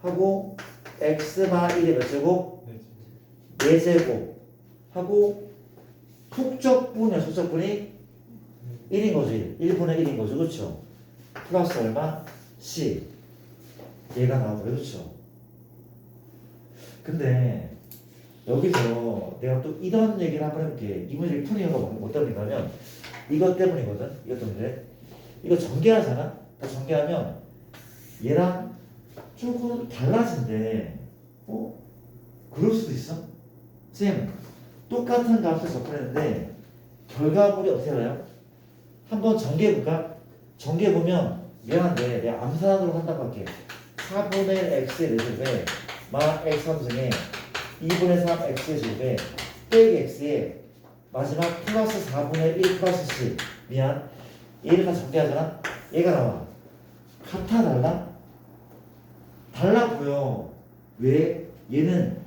하고 x마 1의 몇 제곱? 4제곱 하고 속적분이 1인 거지. 1분의 1인 거죠. 그렇죠? 플러스 얼마? c 얘가 나오고. 그렇죠? 근데 여기서 내가 또 이런 얘기를 한번 해볼게. 이 문제를 푸는 이유가 뭐 때문이냐면 이것 때문이거든. 이것 때문에. 이거 전개하잖아. 전개하면 얘랑 조금 달라진대. 그럴 수도 있어? 쌤, 똑같은 값을 접근했는데 결과물이 어떻게 나요? 한번 전개해볼까? 전개해보면 미안한데 내가 암산으로 한다고 할게. 4분의 1 x의 4제곱에 마 x 함수에 2분의 3 x의 제곱에 빼기 x에 마지막 플러스 4분의 1 플러스 c. 미안, 얘를 다 전개하잖아. 얘가 나와. 같아 달라? 달라 보여. 왜? 얘는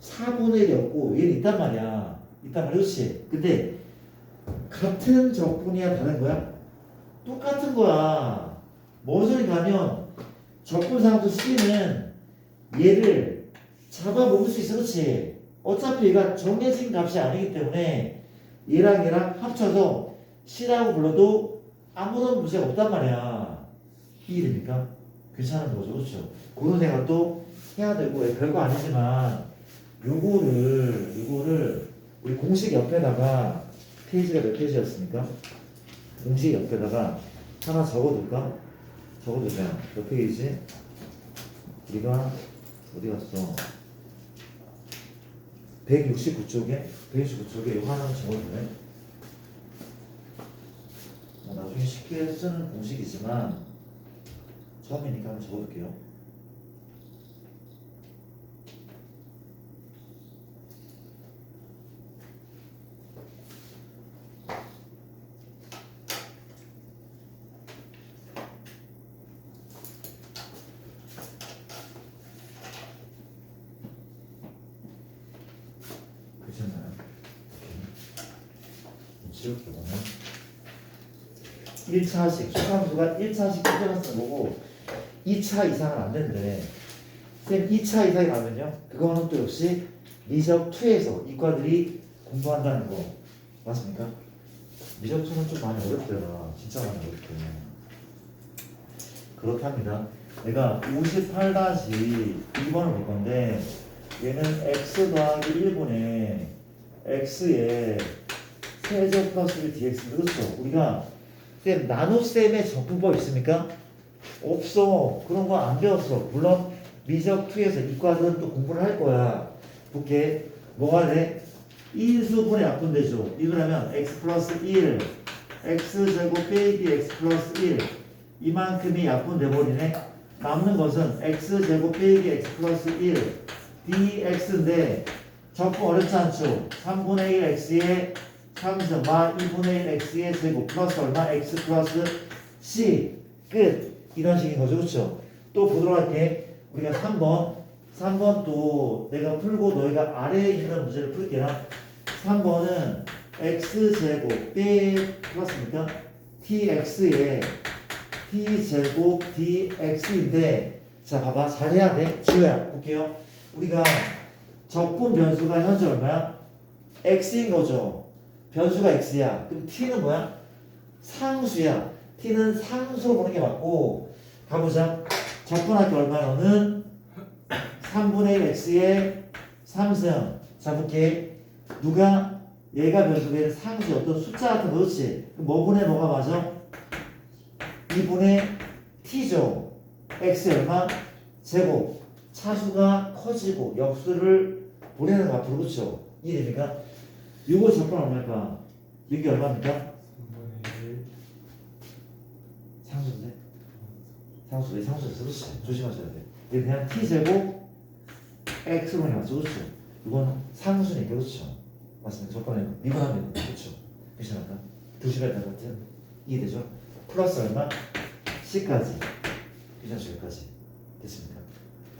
4분의 1이었고 얘는 있단 말이야. 그렇지? 근데 같은 적분이야 다른 거야? 똑같은 거야. 뭔 소리 가면 적분상수 C는 얘를 잡아먹을 수 있어. 그렇지? 어차피 얘가 정해진 값이 아니기 때문에 얘랑 합쳐서 C라고 불러도 아무런 문제가 없단 말이야. 이해됩니까? 괜찮은 거죠. 그렇죠? 그런 애가 또 해야 되고 별거 아니지만 요거를 우리 공식 옆에다가 페이지가 몇 페이지였습니까? 공식 옆에다가 하나 적어둘까? 적어두자. 몇 페이지? 우리가 어디 갔어? 169쪽에 이거 하나 적어두네. 나중에 쉽게 쓰는 공식이지만 처음이니까 한번 적어둘게요. 지울게 보면 1차식 수함수가 1차식 표현을 쓰는 거고 2차 이상은 안 된대. 쌤 2차 이상이 나면요 그거는 또 역시 미적 2에서 이과들이 공부한다는 거 맞습니까? 미적 2는 좀 많이 어렵더라. 진짜 많이 어렵대. 그렇답니다. 내가 58-2번을 볼 건데 얘는 x 더하기 1분의 x의 세제곱 플러스 1 dx. 그렇죠. 우리가 쌤 나눗셈의 적분법 있습니까? 없어. 그런 거 안 배웠어. 물론 미적 2에서 이과들은 또 공부를 할 거야. 볼게. 뭐가 돼? 인수분해 약분되죠. 이거라면 x 플러스 1 x제곱 빼기 x 플러스 1 이만큼이 약분돼 버리네. 남는 것은 x제곱 빼기 x 플러스 1 dx인데 적분 어렵지 않죠? 3분의 1 x의 3승 마 2분의 1 x의 제곱 플러스 얼마? x 플러스 c 끝. 이런 식인 거죠. 그렇죠? 또 보도록 할게. 우리가 3번 또 내가 풀고 너희가 아래에 있는 문제를 풀게요. 3번은 x제곱 빼 플러스니까 tx에 t제곱 dx인데 자 봐봐 잘해야 돼. 지우야 볼게요. 우리가 적분 변수가 현재 얼마야? x인 거죠. 변수가 x야. 그럼 t는 뭐야? 상수야. t는 상수로 보는 게 맞고 가보자. 적분할 게 얼마야? 너는 3분의 1 x의 3승. 자 볼게. 누가 얘가 변수가 상수 어떤 숫자 같은 거 그렇지? 그럼 뭐 분의 뭐가 맞아? 2분의 t죠. x 얼마? 제곱. 차수가 커지고 역수를 보내는 거 앞으로 그렇죠? 이해됩니까? 요거 적분 얼마일까? 이게 얼마입니까? 상수인데? 상수 왜 상수였어? 그렇지? 조심하셔야 돼. 이게 그냥 t제곱 x로 맞죠? 그렇죠? 이건 상수니까 그렇죠? 맞습니다. 적분에 미분하면 그렇죠? 괜찮을까? 2시간 다 같은 이해되죠? 플러스 얼마? c까지 괜찮죠? 여기까지 됐습니까?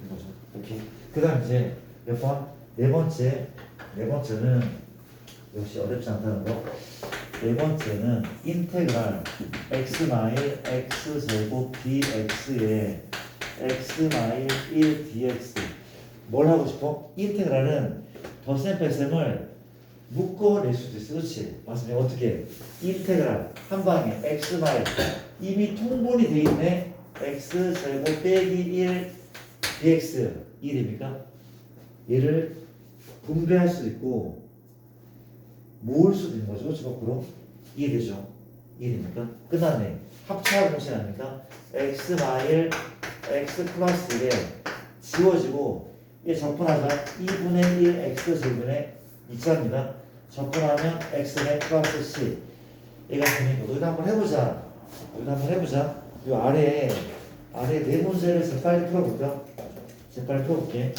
된 거죠? 오케이. 그 다음 이제 몇 번? 네 번째는 역시 어렵지 않다는 거. 네 번째는 인테그랄 x 마일 x 제곱 dx에 x 마일 1 dx. 뭘 하고 싶어? 인테그랄은 덧셈 뺄셈을 묶어낼 수도 있어. 그렇지? 맞습니다. 어떻게? 인테그랄 한 방에 x 마일 이미 통분이 돼 있네. x 제곱 빼기 1 dx 이해됩니까? 얘를 분배할 수도 있고 모을 수도 있는 거죠. 그렇죠? 거꾸로 이해되죠? 이해됩니까? 끝났네. 합차할 공식 아닙니까? x 마일 x 플러스 1에 지워지고 얘 적분하자 2분의 1 x 제곱분의 2차입니다. 적분하면 x는 플러스 c. 얘가 되니까 여기다 한번 해보자. 이 아래에 네 문제를 재빨리 풀어볼까? 재빨리 풀어볼게.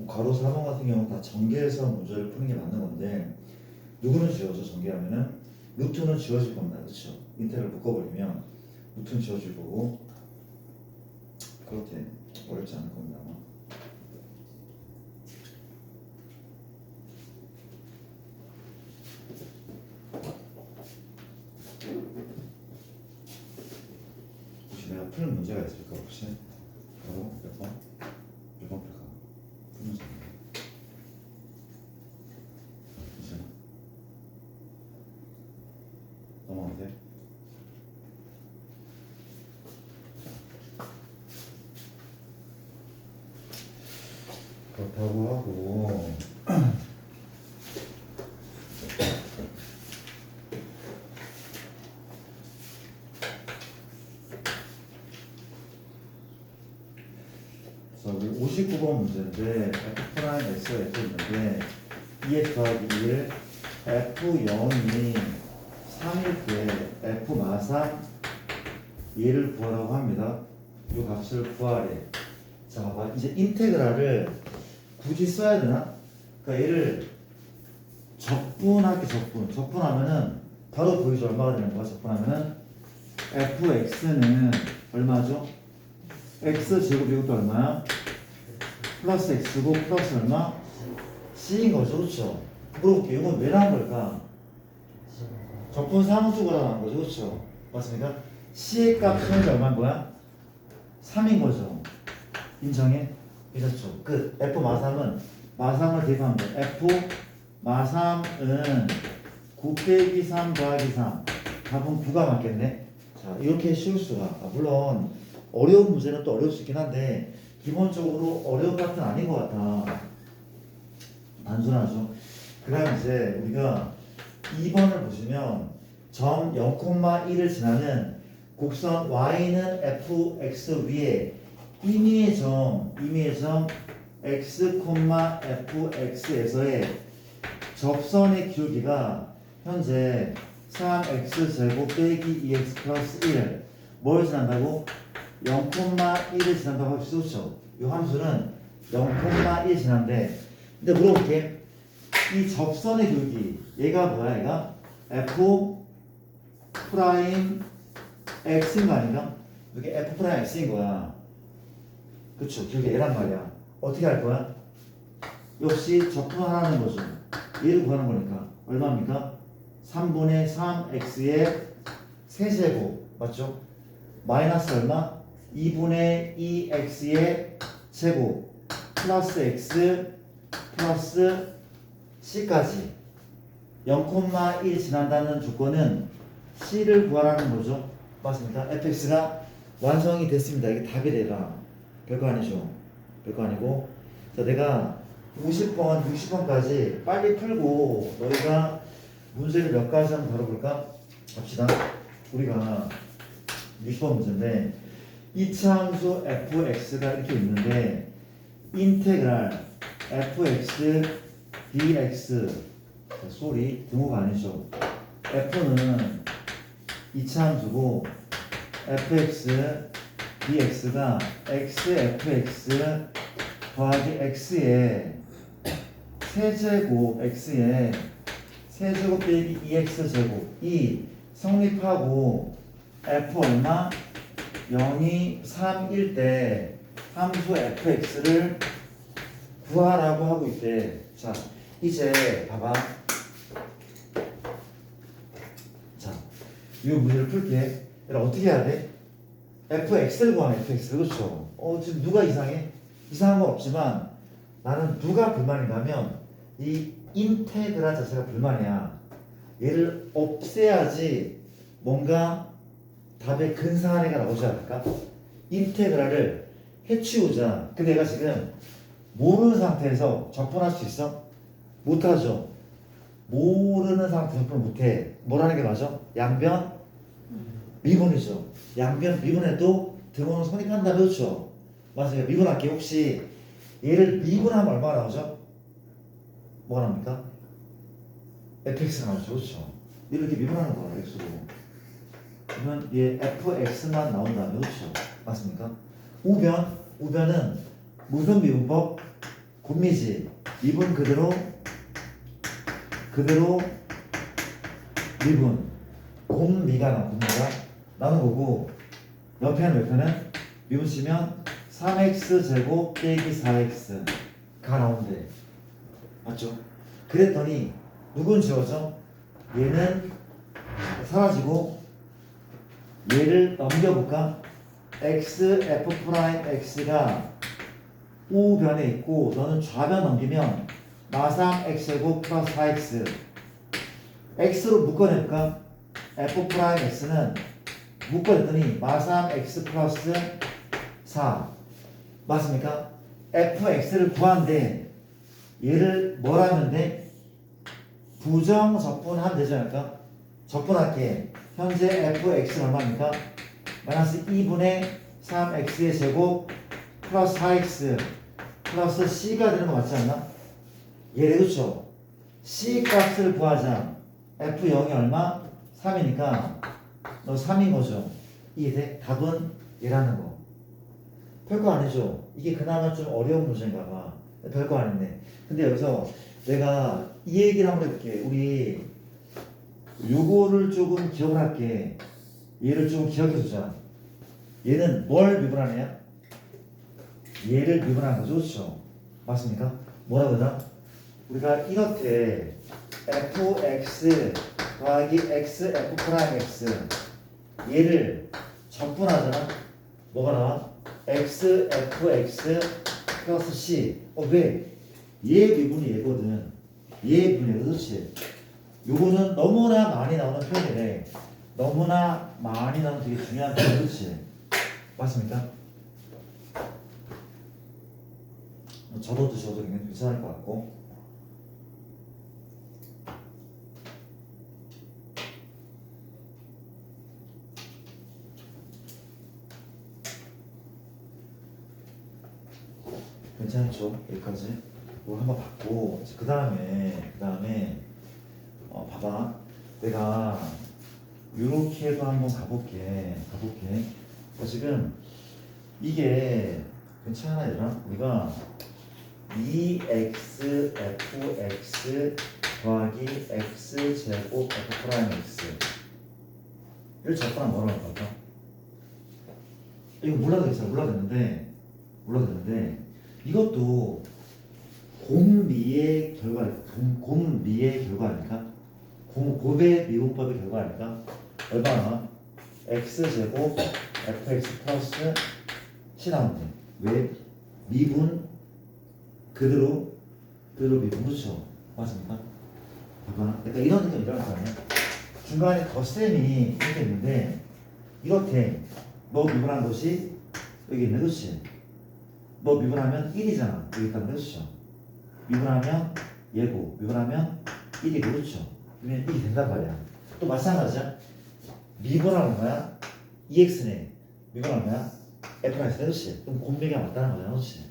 괄호 4번 같은 경우는 다 전개해서 문제를 푸는 게 맞는 건데 누구는 지워져 전개하면은 루트는 지워질 겁니다. 그렇죠? 인테그랄 묶어버리면 루트는 지워질 거고 그렇게 어렵지 않을 겁니다. 아마. 혹시 내가 푸는 문제가 있을까 혹시? 바로 몇 번? 몇 번 풀까? 푸는 문제. 넘어가도 돼? 그렇다고 하고 자, 우리 59번 문제인데 f 프라임 x가 이렇게 있는데 2x 더하기 1 f 0이 3일 때 f 마상 얘를 구하라고 합니다. 이 값을 구하래. 자, 봐봐. 이제 인테그랄을 굳이 써야 되나? 그러니까 얘를 적분할게. 적분하면은 바로 보이죠. 얼마가 되는 거야? 적분하면은 fx는 얼마죠? x 제곱 이것도 얼마야? 플러스 x고 플러스 얼마? c인 거죠. 그렇죠? 물어볼게요. 이건 왜 나온 걸까? 적분 상수가 나온 거죠. 그렇죠? 맞습니까? c의 값은 얼마인 거야? 3인 거죠. 인정해? 그렇죠. 끝. f 마삼은 마삼을 대입하면 돼. f 마삼은 9 빼기 3 더하기 3. 답은 9가 맞겠네. 자, 이렇게 쉬울 수가. 물론 어려운 문제는 또 어려울 수 있긴 한데 기본적으로 어려운 값은 아닌 것 같아. 단순하죠. 그 다음 이제 우리가 2번을 보시면 점 0,1을 지나는 곡선 y는 fx 위에 임의의 점 x, fx에서의 접선의 기울기가 현재 3x제곱 빼기 2x 플러스 1 뭘 지난다고? 0,1을 지난다고 할 수 있죠. 이 함수는 0,1 지난데 근데 물어볼게. 이 접선의 기울기 얘가 뭐야? 얘가 f 프라임 x인 거 아닌가? 이게 f 프라임 x인 거야. 그쵸? 기울기 얘란 말이야. 어떻게 할 거야? 역시 접근하라는 거죠. 얘를 구하는 거니까 얼마입니까? 3분의 3x의 세제곱 맞죠? 마이너스 얼마? 2분의 2x의 제곱 플러스 x 플러스 c까지 0,1 지난다는 조건은 c를 구하라는 거죠. 맞습니까? fx가 완성이 됐습니다. 이게 답이 되라. 별거 아니죠. 별거 아니고 자, 내가 50번, 60번까지 빨리 풀고 너희가 문제를 몇 가지 한번 다뤄볼까? 갑시다. 우리가 60번 문제인데 이차 함수 fx가 이렇게 있는데 인테그랄 fx dx 쏘리 등호가 아니죠. f는 이차 함수고 fx dx가 x fx 더하기 x의 세제곱 x의 세제곱 빼기 2x제곱 이 성립하고 f 얼마? 0이 3일 때 함수 fx를 구하라고 하고 있대. 자, 이제 봐봐. 자, 이 문제를 풀게. 그럼 어떻게 해야 돼? fx를 구하면 fx 그렇죠? 지금 누가 이상해? 이상한 건 없지만 나는 누가 불만인가 하면 이 인테그랄 자체가 불만이야. 얘를 없애야지 뭔가 답에 근사한 애가 나오지 않을까? 인테그랄을 해치우자. 근데 내가 지금 모르는 상태에서 접근할 수 있어? 못하죠. 모르는 상태에서 접근 못해. 뭐라는 게 맞아? 양변 미분이죠. 양변 미분해도 등호는 성립한다. 그렇죠? 맞아요. 미분할게. 혹시 얘를 미분하면 얼마가 나오죠? 뭐가 나옵니까? fx가 나오죠. 그렇죠? 이렇게 미분하는 거야. x로. 그러면 얘 fx만 나온다면 그렇죠? 맞습니까? 우변은 무슨 미분법? 곰미지. 미분 그대로 미분. 곰미가 나오는 거고 옆에는 미분 치면 3x 제곱 빼기 4x가 나오는데 맞죠? 그랬더니 누군 지워져? 얘는 사라지고 얘를 넘겨볼까? x f 프라임 x가 우변에 있고 너는 좌변 넘기면 마삼 x제곱 플러스 4x x로 묶어낼까? f 프라임 x는 묶어냈더니 마삼 x 플러스 4 맞습니까? fx를 구하는데 얘를 뭘 하면 돼? 부정 적분하면 되지 않을까? 적분할게. 현재 fx는 얼마입니까? 마이너스 2분의 3x의 제곱 플러스 4x 플러스 c가 되는 거 맞지 않나? 얘 그렇죠? c 값을 구하자. f0이 얼마? 3이니까 너 3인 거죠. 이해돼? 답은 얘라는 거. 별거 아니죠. 이게 그나마 좀 어려운 문제인가 봐. 별거 아닌데. 근데 여기서 내가 이 얘기를 한번 해볼게. 우리 요거를 조금 기억을 할게. 얘를 조금 기억해 주자. 얘는 뭘 미분하는 애야? 얘를 미분하는 거죠. 그렇죠? 맞습니까? 뭐라 그러자? 우리가 이렇게 fx 더하기 x f 프라임 x 얘를 적분하잖아. 뭐가 나와? x fx 플러스 c. 왜? 얘 미분이 얘거든. 얘 미분이 그렇지. 요거는 너무나 많이 나오는 표현이래. 너무나 많이 나오는 되게 중요한 표현. 그렇지. 맞습니까? 저도 괜찮을 것 같고. 괜찮죠? 여기까지. 이거 한번 받고 그 다음에 봐봐. 내가 요렇게 해도 한번 가볼게. 지금 이게 괜찮아 얘들아? 우리가 2xfx 더하기 x제곱 f 프라임 x를 적분하면 뭐라고 할까? 이거 몰라도 됐는데 이것도 곰미의 결과 아닐까? 곱의 미분법의 결과 아닐까? 얼마나? x제곱 fx 플러스 c 나오는데 왜? 미분 그대로 미분. 그렇죠? 맞습니까? 봐봐. 그러니까 이런 느낌 일어날 거 아니야? 중간에 덧셈이 이렇게 있는데 이렇게 너 미분한 것이 여기 있는 것이 너 미분하면 1이잖아. 여기 있다는 것이죠. 미분하면 얘고 미분하면 1이 그렇죠. 그러면 1이 된단 말이야. 또 마찬가지야. 미분하는 거야. EX네. 미분하는 거야. F가 그렇지. 그럼 곱매기가 맞다는 거잖아. 그렇지.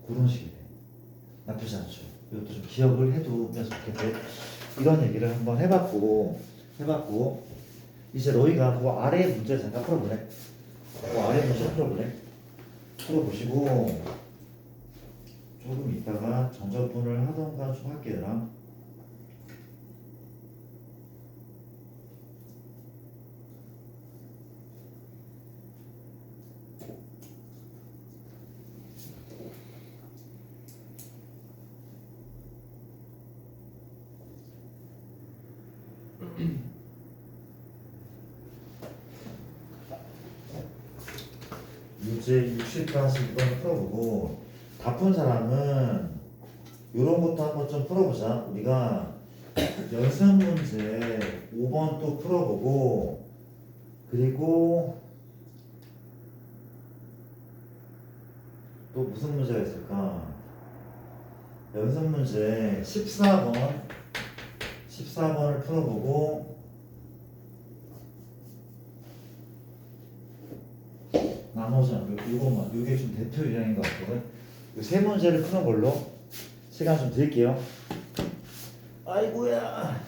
그런 식이 돼. 나쁘지 않죠. 이것도 좀 기억을 해두면 좋겠대. 이런 얘기를 한번 해봤고 이제 너희가 그 아래 문제 잠깐 풀어볼래? 그 아래 문제 풀어보시고 조금 있다가 전접분을 하던가 좀 할게요. 유제 60까지 이번에 풀어보고 다 푼 사람은 이런 것도 한번 좀 풀어보자. 우리가 연습 문제 5번 또 풀어보고 그리고 또 무슨 문제가 있을까? 연습 문제 14번을 풀어보고 나머지는 이거만 이게 좀 대표 유형인 것 같거든. 이 세 문제를 푸는 걸로 시간 좀 드릴게요. 아이고야.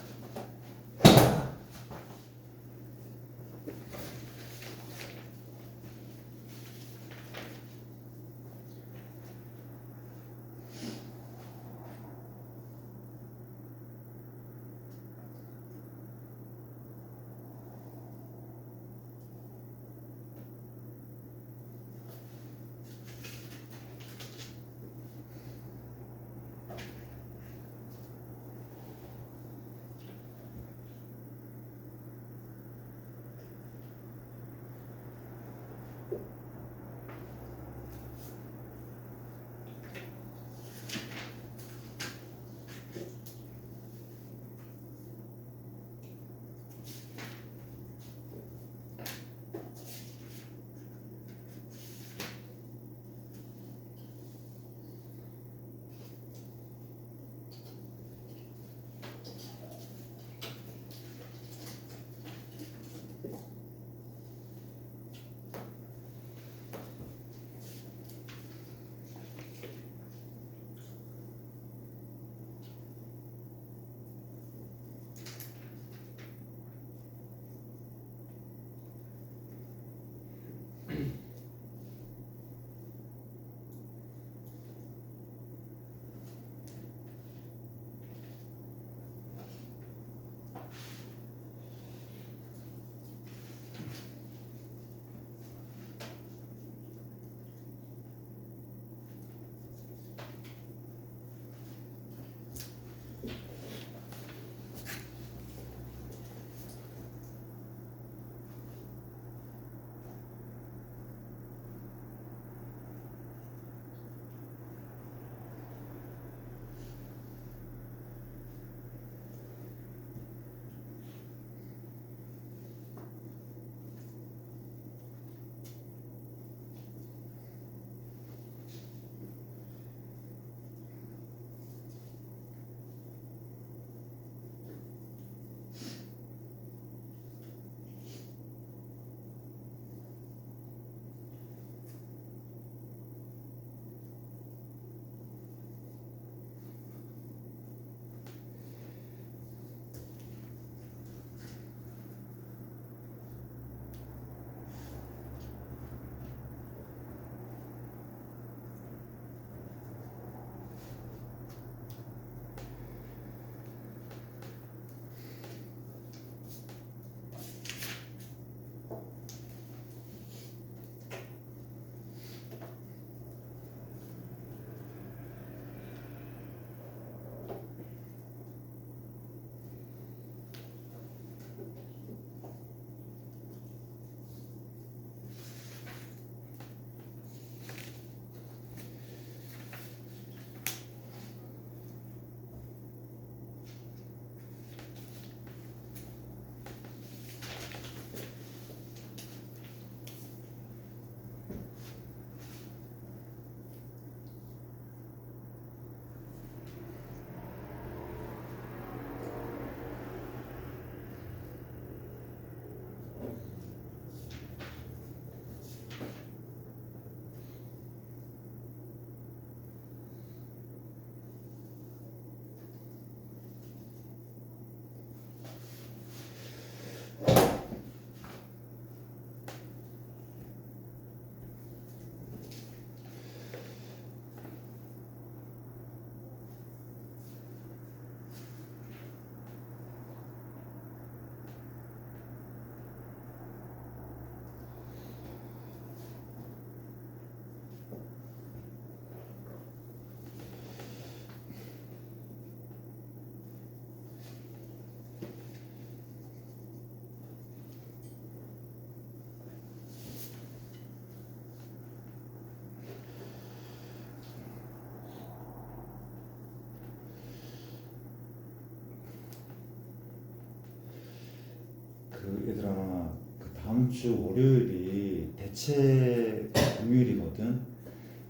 그 얘들아, 그 다음 주 월요일이 대체 공휴일이거든.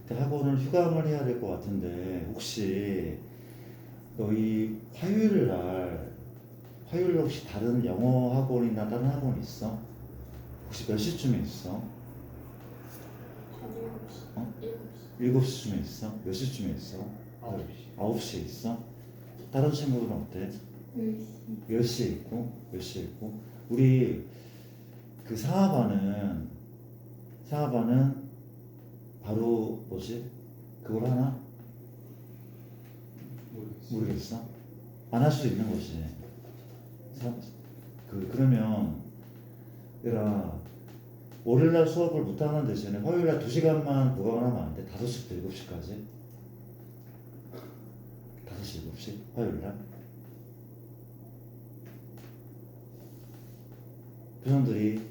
그때 학원을 휴강을 해야 될 것 같은데 혹시 너희 화요일 혹시 다른 영어 학원이나 다른 학원 있어? 혹시 몇 시쯤에 있어? 한 7시. 어? 7시. 7시쯤에 있어? 몇 시쯤에 있어? 9시. 9시에 있어? 다른 친구들은 어때? 10시. 10시에 있고? 몇 시에 있고? 우리 그 상하반은 바로 뭐지? 그걸 하나? 모르겠어? 안 할 수도 있는 거지. 그러면 얘들아, 월요일날 수업을 못하는 대신에 화요일날 2시간만 부강을 하면 안 돼? 5시부터 7시까지? 5시, 7시? 화요일날? 표정들이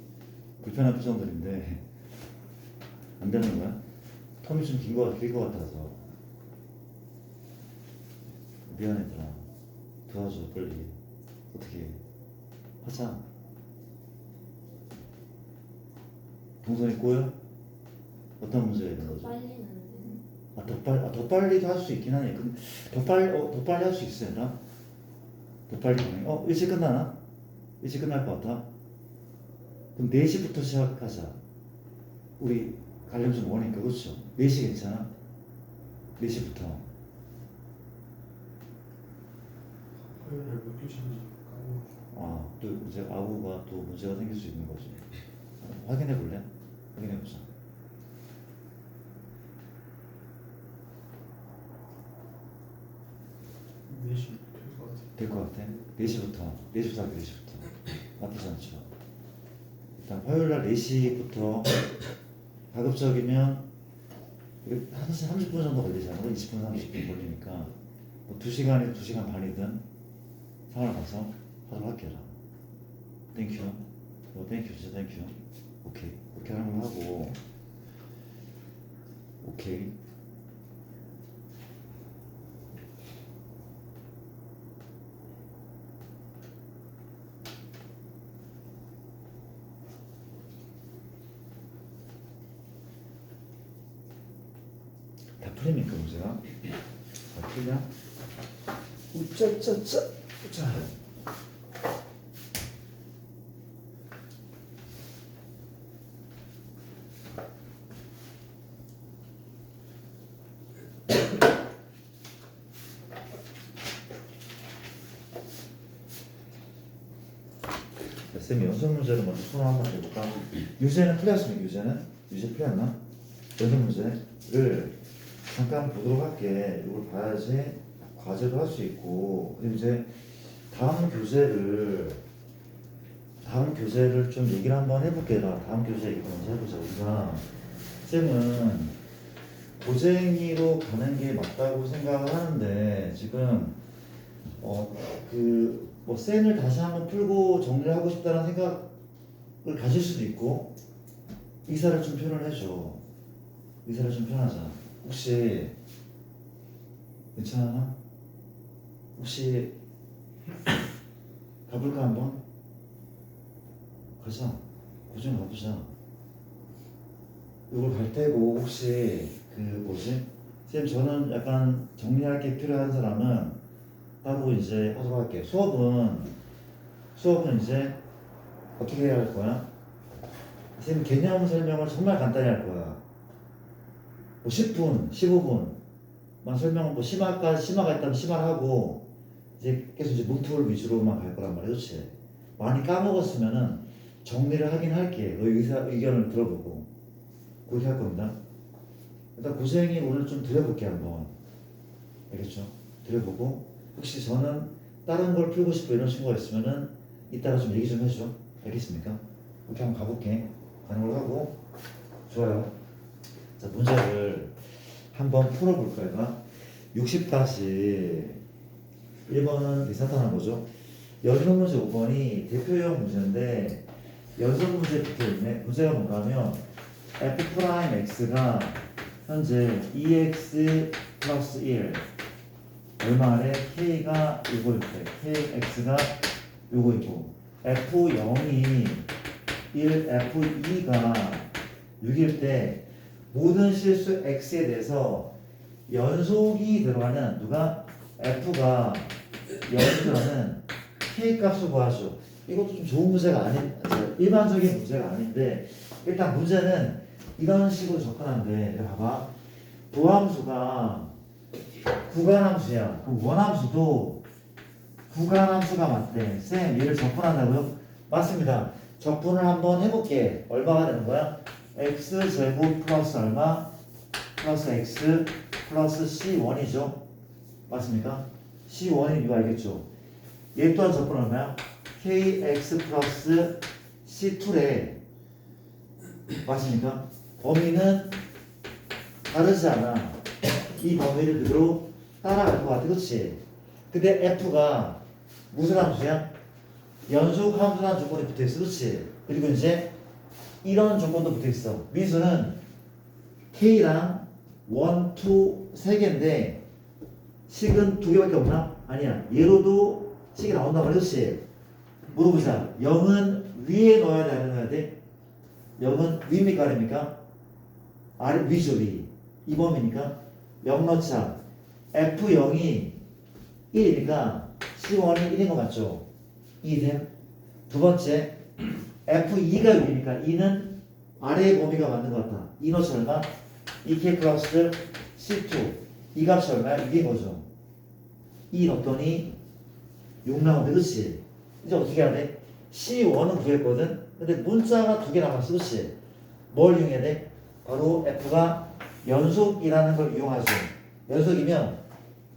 불편한 표정들인데 안 되는 거야? 텀이 좀 길 것 같아서. 미안해, 얘들아. 도와줘, 빨리. 어떻게 해? 하자. 동선이 꼬여? 어떤 문제가 있는 거죠? 빨리는 안 되는. 더 빨리도 할 수 있긴 하네. 근데 더 빨리 할 수 있어요, 나? 더 빨리 가능? 일찍 끝나나? 일찍 끝날 것 같아? 그럼 4시부터 시작하자. 우리 가려면 좀 머니까, 그렇죠? 4시 괜찮아? 4시부터. 화요일에 몇 교시인지 까먹었어. 또 이제 아우가 또 문제가 생길 수 있는 거지. 확인해 볼래? 확인해 보자. 네 시 될 것 같아. 될 것 같아? 4시부터 할게, 4시부터. 나쁘지 않죠. 일단 화요일날 4시부터 가급적이면 1시 30분 정도 걸리잖아. 20분, 30분 걸리니까 뭐 2시간이든 2시간 반이든 상황을 봐서 하도록 할게요. 땡큐. 땡큐, 진짜 땡큐. 오케이. 그렇게 하는 걸 하고 오케이. 다 풀립니까 문제가? 다 풀려? 우짜짜짜 자. 쌤이 연속 문제를 먼저 손을 한번 해볼까? 유제는 풀렸습니까? 유제 풀렸나? 연속 문제를 잠깐 보도록 할게. 이걸 봐야지 과제도 할 수 있고. 그리고 이제 다음 교재를 좀 얘기를 한번 해볼게. 다음 교재 얘기 먼저 해보자. 우리가 쌤은 고쟁이로 가는 게 맞다고 생각을 하는데 지금 뭐 쌤을 다시 한번 풀고 정리를 하고 싶다는 생각을 가질 수도 있고 의사를 좀 표현을 해줘. 의사를 좀 표현하자. 혹시 괜찮아? 혹시 가볼까 한번? 가자. 고정 가보자. 이걸 갈 테고 혹시 쌤 저는 약간 정리할 게 필요한 사람은 따로 이제 하도록 할게요. 수업은 이제 어떻게 해야 할 거야? 쌤 개념 설명을 정말 간단히 할 거야. 뭐 10분, 15분만 설명, 뭐 심화가 있다면 심화를 하고 이제 계속 이제 문틀 위주로만 갈 거란 말이야, 그렇지? 많이 까먹었으면은 정리를 하긴 할게. 너희 의견을 들어보고 그렇게 할 겁니다. 일단 고생이 오늘 좀 드려볼게 한번. 알겠죠? 드려보고 혹시 저는 다른 걸 풀고 싶어 이런 친구가 있으면은 이따가 좀 얘기 좀 해줘. 알겠습니까? 그렇게 한번 가볼게. 가는 걸로 하고 좋아요. 자, 문제를 한번 풀어볼까요? 60-1번은 비슷한 거죠. 연속 문제 5번이 대표형 문제인데 연속 문제 붙어있네. 문제가 뭔가 하면 f'x가 현재 2x 플러스 1 얼마래? k가 요거 있대. kx가 요거 있고 f0이 1, f2가 6일 때 모든 실수 x에 대해서 연속이 들어가는 누가? f가 0이 들어가는 k 값을 구하죠. 이것도 좀 좋은 문제가 일반적인 문제가 아닌데 일단 문제는 이런 식으로 접근하는데 봐봐. 도함수가 구간함수야. 그럼 원함수도 구간함수가 맞대. 쌤 얘를 접근한다고요? 맞습니다. 적분을 한번 해볼게. 얼마가 되는 거야? x제곱 플러스 얼마? 플러스 x 플러스 c1이죠. 맞습니까? c1인 이거 알겠죠? 얘 또한 적분 얼마야? kx 플러스 c2래. 맞습니까? 범위는 다르지 않아. 이 범위를 그대로 따라갈 것 같아. 그치? 근데 f가 무슨 함수야? 연속 함수라는 조건이 붙어있어. 그치? 그리고 이제 이런 조건도 붙어있어. 미수는 K랑 1, 2, 3개인데 식은 2개밖에 없나? 아니야. 얘로도 식이 나온단 말이야. 그렇지? 물어보자. 0은 위에 넣어야 돼? 아니면 넣어야 돼? 0은 위입니까? 아닙니까? 아래 위죠. 위. 2번이니까 0 넣자. F0이 1이니까 C1이 1인 거 맞죠? 2됨. 두 번째 F2가 위니까 2는 아래의 범위가 맞는 것 같아. 2 넣자 얼마? 2K 플러스 C2 이 값이 얼마야? 이게 뭐죠? 2 넣었더니 6 나오는데 그치? 이제 어떻게 해야 돼? C1은 구했거든? 근데 문자가 2개 남았어. 그치? 뭘 이용해야 돼? 바로 F가 연속이라는 걸 이용하죠. 연속이면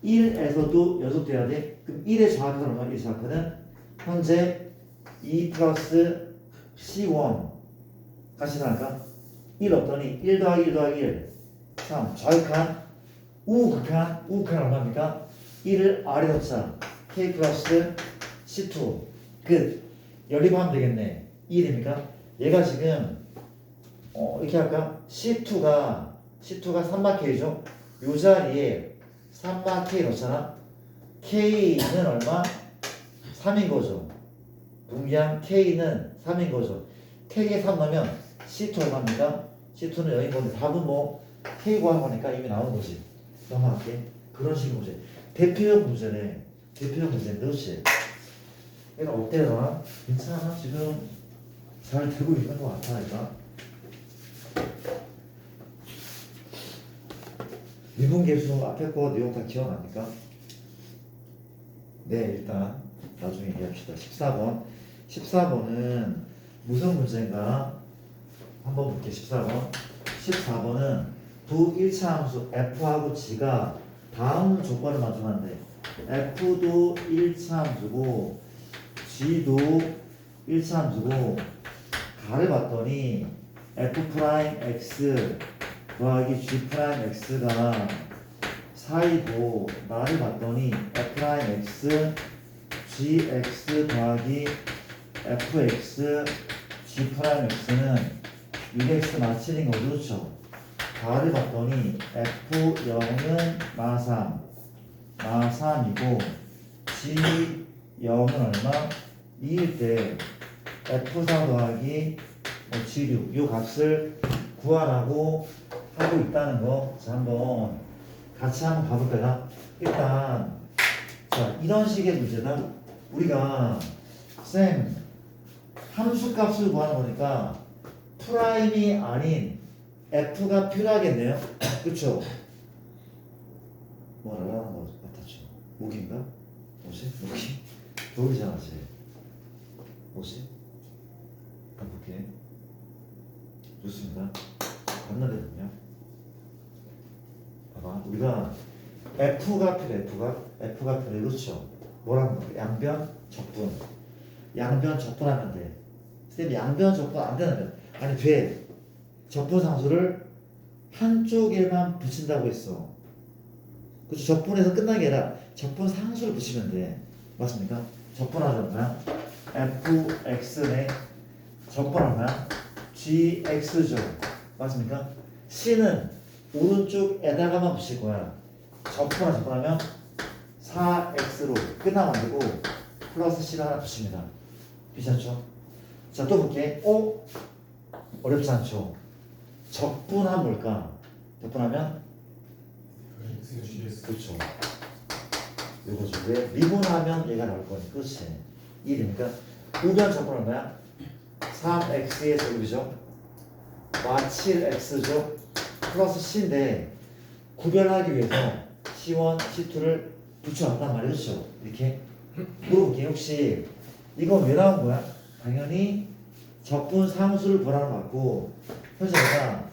1에서도 연속돼야 돼. 그럼 1의 좌표는 얼마? 1의 좌표는 현재 2 플러스 C1 같이 나갈까? 1 없더니 1 더하기 1 더하기 1 3 좌극한 우극한 얼마입니까? 1을 아래 넣자 K 플러스 C2 끝. 연립하면 되겠네. 2 됩니까? 얘가 지금 이렇게 할까? C2가 3마K죠? 요 자리에 3마K 넣잖아? K는 얼마? 3인 거죠. 분량 K는 3인 거죠. K에 3 넣으면 C2 얼마입니까? C2는 0인 건데 답은 뭐 K 구하는 거니까 이미 나온 거지. 넘어갈게. 그런 식의 문제. 대표형 문제네. 대표형 문제인데 그렇지? 얘는 어때 너? 괜찮아? 지금 잘 되고 있는 거 같아 얘가. 미분계수 앞에 거 내용 다 기억납니까? 네, 일단 나중에 얘기합시다. 14번. 14번은 무슨 문제인가? 한번 볼게요. 14번. 14번은 두 1차 함수 F하고 G가 다음 조건을 만족한대. F도 1차 함수고 G도 1차 함수고 가를 봤더니 F'X 더하기 G'X가 사이고 나를 봤더니 F'X Gx 더하기 Fx G'X는 1x 마칠인 거죠. 그렇죠? 가를 봤더니 F0은 마3 마3이고 G0은 얼마? 2일 때 F4 더하기 G6 요 값을 구하라고 하고 있다는 거. 자, 한번 같이 한번 봐볼까요? 일단 자, 이런 식의 문제다. 우리가 쌤 함수 값을 구하는 거니까 프라임이 아닌 F가 필요하겠네요. 그쵸? 뭐라고 하는 거 같았죠? 목인가? 뭐지? 목이? 목이잖아, 쟤. 뭐지? 볼게. 좋습니다. 건너대는요. 봐봐. 우리가 F가 필요해. F가 필요해. 그렇죠? 뭐라는 거? 양변 적분. 양변 적분하면 돼. 쌤 양변 적분 안 되는 아니 돼. 적분 상수를 한쪽에만 붙인다고 했어. 그렇죠? 적분에서 끝나는 게 아니라 적분 상수를 붙이면 돼. 맞습니까? 적분하잖아. fx네. 적분하나 gx죠. 맞습니까? c는 오른쪽에다가만 붙일 거야. 적분하면 4x로 끝나면 안 되고 플러스 c를 하나 붙입니다. 괜찮죠? 자, 또 볼게. 어렵지 않죠? 적분하면 뭘까? 적분하면? 그렇죠. 요거죠. 왜? 미분하면 얘가 나올 거니까. 그렇지. 이해됩니까? 우변 적분은 뭐야? 3x의 제곱이죠. y7x죠. 플러스 c인데 구별하기 위해서 c1, c2를 붙여놨단 말이죠. 그렇죠? 이렇게 물어볼게요. 혹시 이건 왜 나온 거야? 당연히 적분 상수를 보라는 거 같고 현재 내가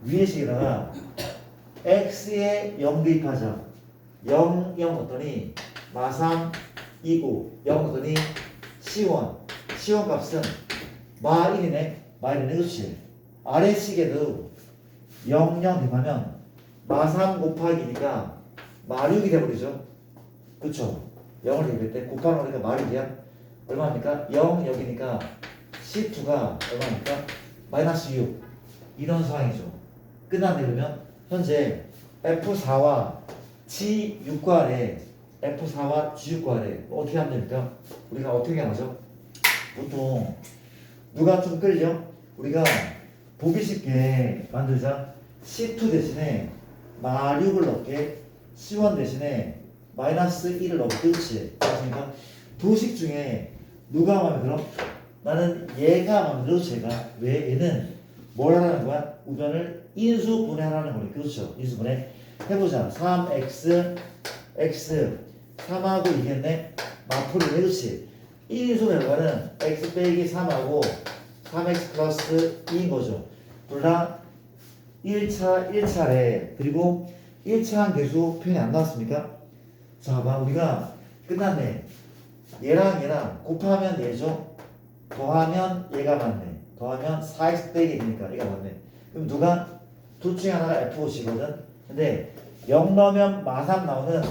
위에식에다가 x에 0 대입하자. 0 넣었더니 마3 2고 0 넣었더니 c1 값은 마1이네. 그렇지. 아래식에도 0 대입하면 마3 곱하기니까 마6이 돼버리죠. 그쵸? 0을 대입할 때 곱하는 거니까 마6이야. 얼마입니까? 0 여기니까 C2가 얼마입니까? 마이너스 6. 이런 상황이죠. 끝났네. 그러면 현재 F4와 G6괄에 F4와 G6괄에 어떻게 하면 됩니까? 우리가 어떻게 하죠? 보통 누가 좀 끌려? 우리가 보기 쉽게 만들자. C2 대신에 마육을 넣게, C1 대신에 마이너스 1을 넣게. 그렇지? 그러니까 두식 중에 누가 마음에 들어? 나는 얘가 마음에 들어. 제가 왜? 얘는 뭘 하라는 거야? 우변을 인수분해하라는 거니. 그렇죠? 인수분해 해보자. 3x x 3하고 이겠네. 마풀이 그렇지? 인수 결과는 x 빼기 3하고 3x 플러스 2인 거죠. 둘 다 1차례. 그리고 1차한 계수 표현이 안 나왔습니까? 자, 봐. 우리가 끝났네. 얘랑 곱하면 얘죠. 더하면 얘가 맞네. 더하면 4x 빼기 되니까 얘가 맞네. 그럼 누가? 둘 중에 하나가 F5G거든. 근데 0 넣으면 마삼 나오는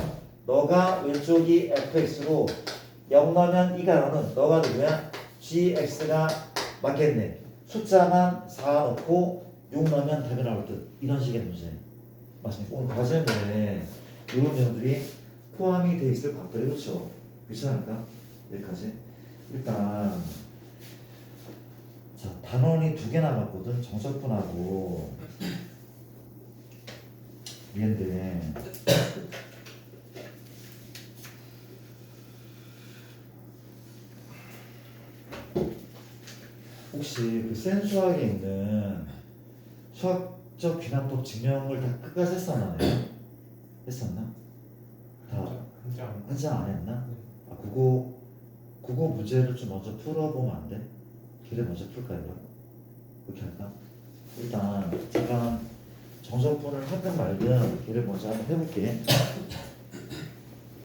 너가 왼쪽이 fx로 0 넣으면 2가 나오는 너가 누구야? gx가 맞겠네. 숫자만 4 넣고 6 넣으면 답이 나올 듯. 이런 식의 문제. 맞습니까? 오늘 과제인데 이런 내용들이 포함이 돼 있을 것 같아요. 그렇죠? 그렇지 않을까? 여기까지. 일단 자, 단원이 2개 남았거든. 정석분하고 얘인데 혹시 그 센수학에 있는 수학적 귀납법 증명을 다 끝까지 했었나? 했었나? 다 한장 한장 안 했나? 아, 그거 문제를 좀 먼저 풀어보면 안 돼? 걔를 먼저 풀까요? 그렇게 할까? 일단 잠깐 정석분을 하든 말든 걔를 먼저 한번 해볼게.